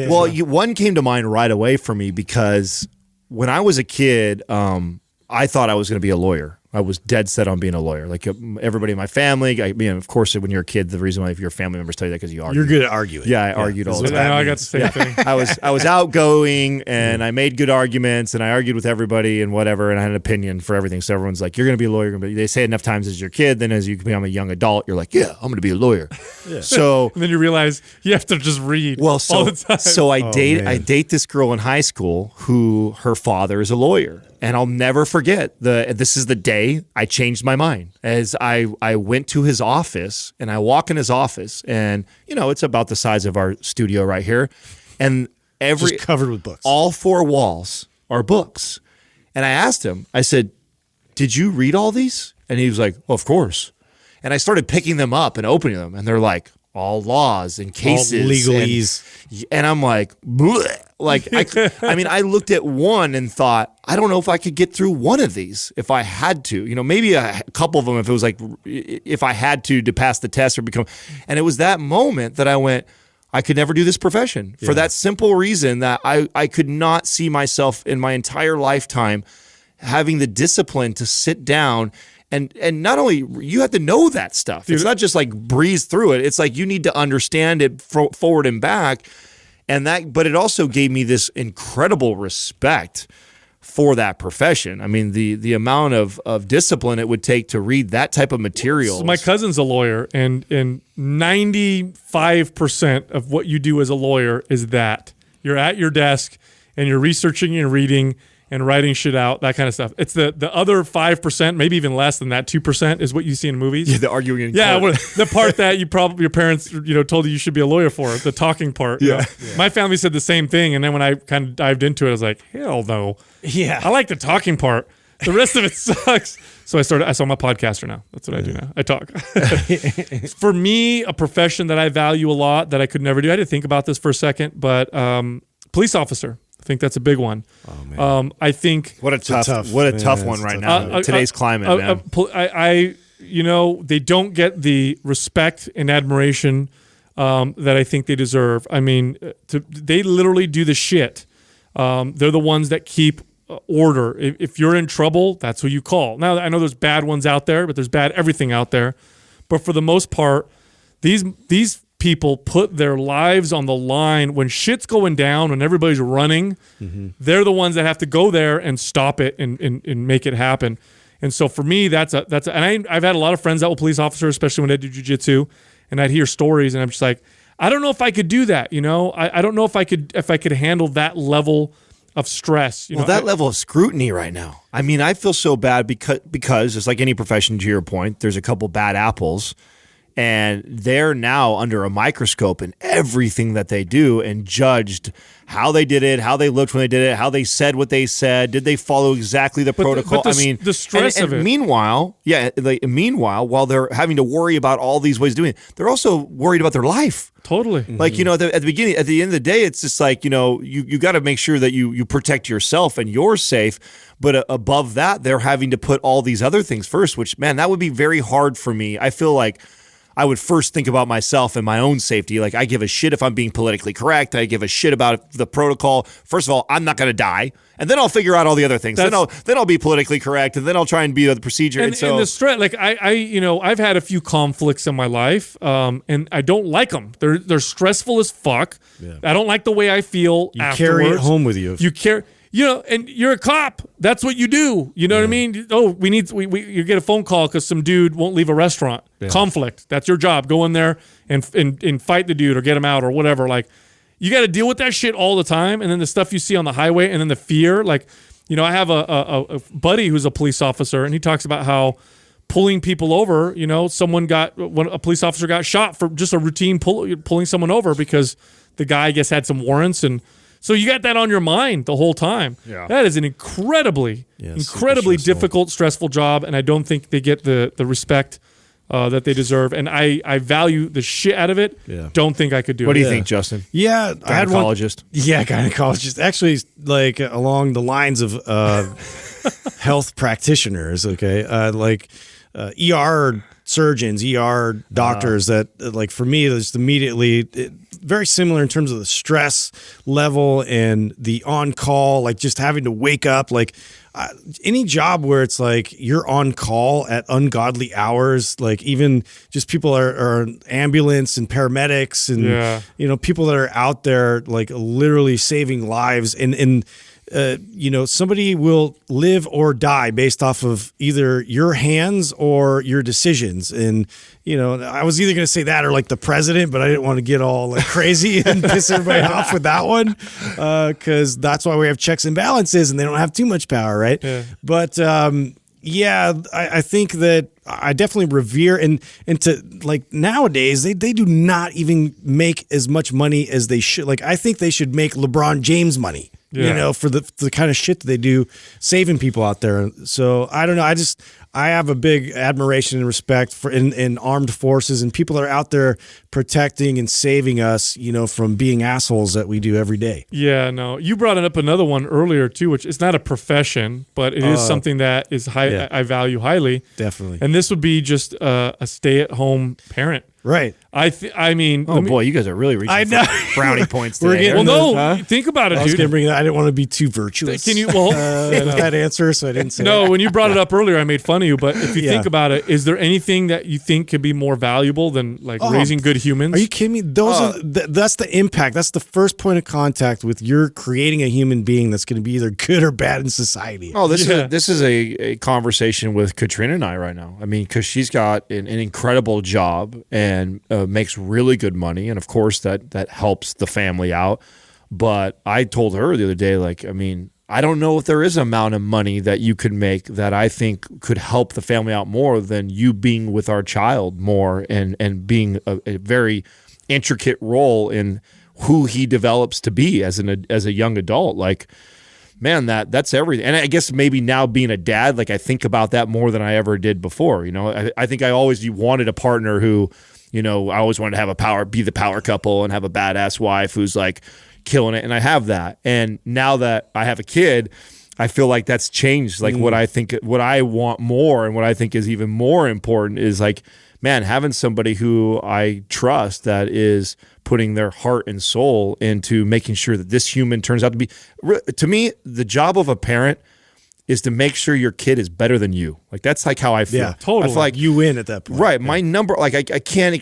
Well, one came to mind right away for me because when I was a kid, I thought I was going to be a lawyer. I was dead set on being a lawyer. Like everybody in my family, of course, when you're a kid, the reason why if your family members tell you that because you argue. You're good at arguing. Yeah, I argued all the time. I got the same thing. I was outgoing and I made good arguments and I argued with everybody and whatever, and I had an opinion for everything. So everyone's like, "You're going to be a lawyer." But they say it enough times as your kid, then as you become a young adult, you're like, "Yeah, I'm going to be a lawyer." Yeah. So and then you realize you have to just read all the time. So I date this girl in high school who her father is a lawyer. And I'll never forget this is the day I changed my mind. As I went to his office, and I walk in his office, and it's about the size of our studio right here, and just covered with books. All 4 walls are books. And I asked him, I said, "Did you read all these?" And he was like, "Well, of course." And I started picking them up and opening them, and they're like all laws and cases, all legalese, and I'm like, bleh. Like, I looked at one and thought, I don't know if I could get through one of these if I had to. Maybe a couple of them if it was like, if I had to pass the test or become. And it was that moment that I went, I could never do this profession for that simple reason that I could not see myself in my entire lifetime having the discipline to sit down. And not only, you have to know that stuff. Dude. It's not just like breeze through it. It's like you need to understand it forward and back. But it also gave me this incredible respect for that profession. I mean, the amount of discipline it would take to read that type of material. So my cousin's a lawyer, and 95% of what you do as a lawyer is that. You're at your desk, and you're researching and reading and writing shit out, that kind of stuff. It's the other 5%, maybe even less than that, 2% is what you see in movies. Yeah, the arguing in court. The part that your parents told you should be a lawyer for, the talking part. Yeah. My family said the same thing, and then when I kind of dived into it, I was like, hell no. Yeah. I like the talking part. The rest of it sucks. So I'm a podcaster now. That's what I do now. I talk. For me, a profession that I value a lot that I could never do, I had to think about this for a second, but police officer. I think that's a big one. Oh, man. I think what a tough one right now in today's climate, man. They don't get the respect and admiration that I think they deserve. I mean, they literally do the shit. They're the ones that keep order. If you're in trouble, that's who you call. Now, I know there's bad ones out there, but there's bad everything out there. But for the most part, these people put their lives on the line when shit's going down, when everybody's running. Mm-hmm. They're the ones that have to go there and stop it and make it happen. And so for me, I've had a lot of friends that were police officers, especially when I do jiu-jitsu, and I'd hear stories, and I'm just like, I don't know if I could do that. I don't know if I could handle that level of stress. That level of scrutiny right now. I mean, I feel so bad because just like any profession, to your point, there's a couple bad apples. And they're now under a microscope in everything that they do and judged how they did it, how they looked when they did it, how they said what they said, did they follow exactly the protocol? The stress of it. Meanwhile, while they're having to worry about all these ways of doing it, they're also worried about their life. Totally. Like, at the beginning, at the end of the day, it's just like, you got to make sure that you protect yourself and you're safe. But above that, they're having to put all these other things first, which, man, that would be very hard for me. I feel like I would first think about myself and my own safety. Like, I give a shit if I'm being politically correct. I give a shit about the protocol. First of all, I'm not going to die. And then I'll figure out all the other things. Then I'll be politically correct, and then I'll try and be the procedure. And the stress, like I've had a few conflicts in my life, and I don't like them. They're stressful as fuck. Yeah. I don't like the way I feel. You afterwards. Carry it home with you. You carry. And you're a cop. That's what you do. You know what I mean? Oh, you get a phone call because some dude won't leave a restaurant. Yeah. Conflict. That's your job. Go in there and fight the dude or get him out or whatever. Like, you got to deal with that shit all the time. And then the stuff you see on the highway and then the fear. Like, I have a buddy who's a police officer, and he talks about how pulling people over, a police officer got shot for just a routine pulling someone over because the guy, I guess, had some warrants. And so you got that on your mind the whole time. Yeah. That is an incredibly difficult, stressful job, and I don't think they get the respect that they deserve. And I value the shit out of it. Yeah. Don't think I could do it. What do you think, Justin? Yeah, gynecologist. I had one, gynecologist. Actually, like along the lines of health practitioners. Okay, ER surgeons, ER doctors. That like for me, it's immediately. Very similar in terms of the stress level and the on-call, like just having to wake up, like any job where it's like you're on call at ungodly hours, like even just people are ambulance and paramedics and, people that are out there like literally saving lives and somebody will live or die based off of either your hands or your decisions. And, I was either going to say that or like the president, but I didn't want to get all like crazy and piss everybody off with that one. Cause that's why we have checks and balances and they don't have too much power. Right. Yeah. But, I think that I definitely revere and to like nowadays they do not even make as much money as they should. Like I think they should make LeBron James money. Yeah. For the kind of shit that they do saving people out there. So I don't know. I have a big admiration and respect for in armed forces and people that are out there protecting and saving us, from being assholes that we do every day. Yeah, no. You brought up another one earlier too, which is not a profession, but it is something that is high. Yeah. I value highly. Definitely. And this would be just a stay-at-home parent. Right. I mean, boy, you guys are really reaching for brownie points today. Think about it, dude. I was going to bring that. I didn't want to be too virtuous. Can you? That answer, so I didn't say. No, when you brought it up earlier, I made fun of you. But if you think about it, is there anything that you think could be more valuable than like raising good humans? Are you kidding me? That's the impact. That's the first point of contact with you're creating a human being that's going to be either good or bad in society. Oh, this is a conversation with Katrina and I right now. I mean, because she's got an incredible job and makes really good money, and of course that helps the family out. But I told her the other day, like, I mean, I don't know if there is an amount of money that you could make that I think could help the family out more than you being with our child more and being a very intricate role in who he develops to be as a young adult. Like, man, that's everything. And I guess maybe now being a dad, like I think about that more than I ever did before. I think I always wanted a partner who, I always wanted to have be the power couple and have a badass wife who's like killing it. And I have that. And now that I have a kid, I feel like that's changed. Like what I want more and what I think is even more important is like, man, having somebody who I trust that is putting their heart and soul into making sure that this human turns out to be, to me, the job of a parent is to make sure your kid is better than you. Like that's like how I feel. Yeah, totally. I feel like you win at that point. Right. Yeah. My number, like I can't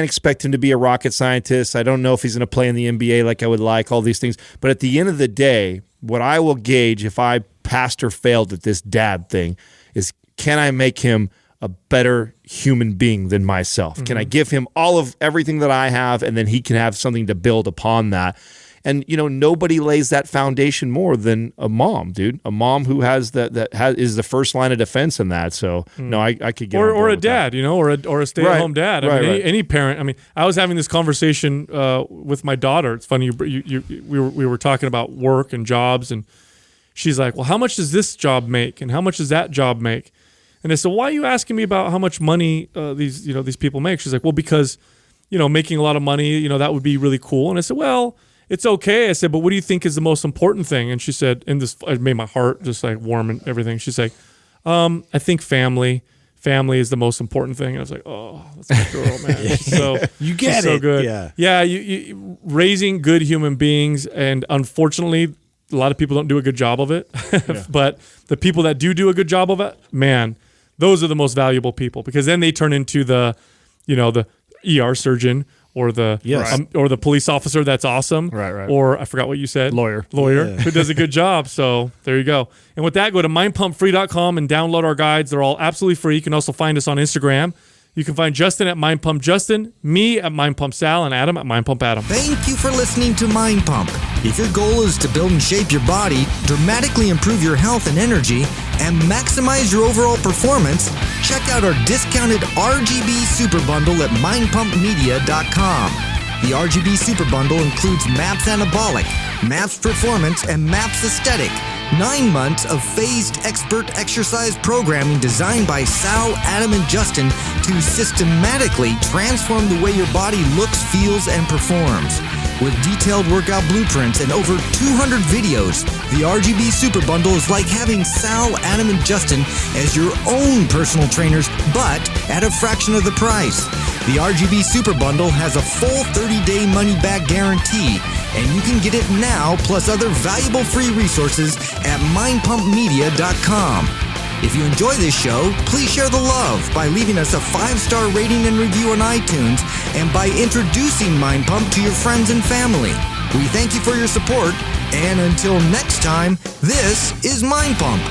expect him to be a rocket scientist. I don't know if he's going to play in the NBA like I would like, all these things. But at the end of the day, what I will gauge if I passed or failed at this dad thing is, can I make him a better human being than myself? Mm-hmm. Can I give him all of everything that I have, and then he can have something to build upon that? And nobody lays that foundation more than a mom, dude. A mom who has is the first line of defense in that. So no, I could get or a dad, or a stay-at-home dad. I mean, any parent. I mean, I was having this conversation with my daughter. It's funny we were talking about work and jobs, and she's like, "Well, how much does this job make, and how much does that job make?" And I said, "Why are you asking me about how much money these people make?" She's like, "Well, because making a lot of money, that would be really cool." And I said, "Well, it's okay." I said, "But what do you think is the most important thing?" And she said, and this it made my heart just like warm and everything. She's like, "I think family. Family is the most important thing." And I was like, "Oh, that's my girl, man." So you get she's so it. good. Yeah. You raising good human beings, and unfortunately, a lot of people don't do a good job of it. But the people that do a good job of it, man, those are the most valuable people, because then they turn into the ER surgeon or the police officer that's awesome. Right. Or I forgot what you said. Lawyer who does a good job. So there you go. And with that, go to mindpumpfree.com and download our guides. They're all absolutely free. You can also find us on Instagram. You can find Justin at Mind Pump Justin, me at Mind Pump Sal, and Adam at Mind Pump Adam. Thank you for listening to Mind Pump. If your goal is to build and shape your body, dramatically improve your health and energy, and maximize your overall performance, check out our discounted RGB Super Bundle at mindpumpmedia.com. The RGB Super Bundle includes MAPS Anabolic, MAPS Performance, and MAPS Aesthetic. 9 months of phased expert exercise programming designed by Sal, Adam, and Justin to systematically transform the way your body looks, feels, and performs. With detailed workout blueprints and over 200 videos, the RGB Super Bundle is like having Sal, Adam, and Justin as your own personal trainers, but at a fraction of the price. The RGB Super Bundle has a full 30-day money-back guarantee, and you can get it now, plus other valuable free resources at mindpumpmedia.com. If you enjoy this show, please share the love by leaving us a 5-star rating and review on iTunes, and by introducing Mind Pump to your friends and family. We thank you for your support, and until next time, this is Mind Pump.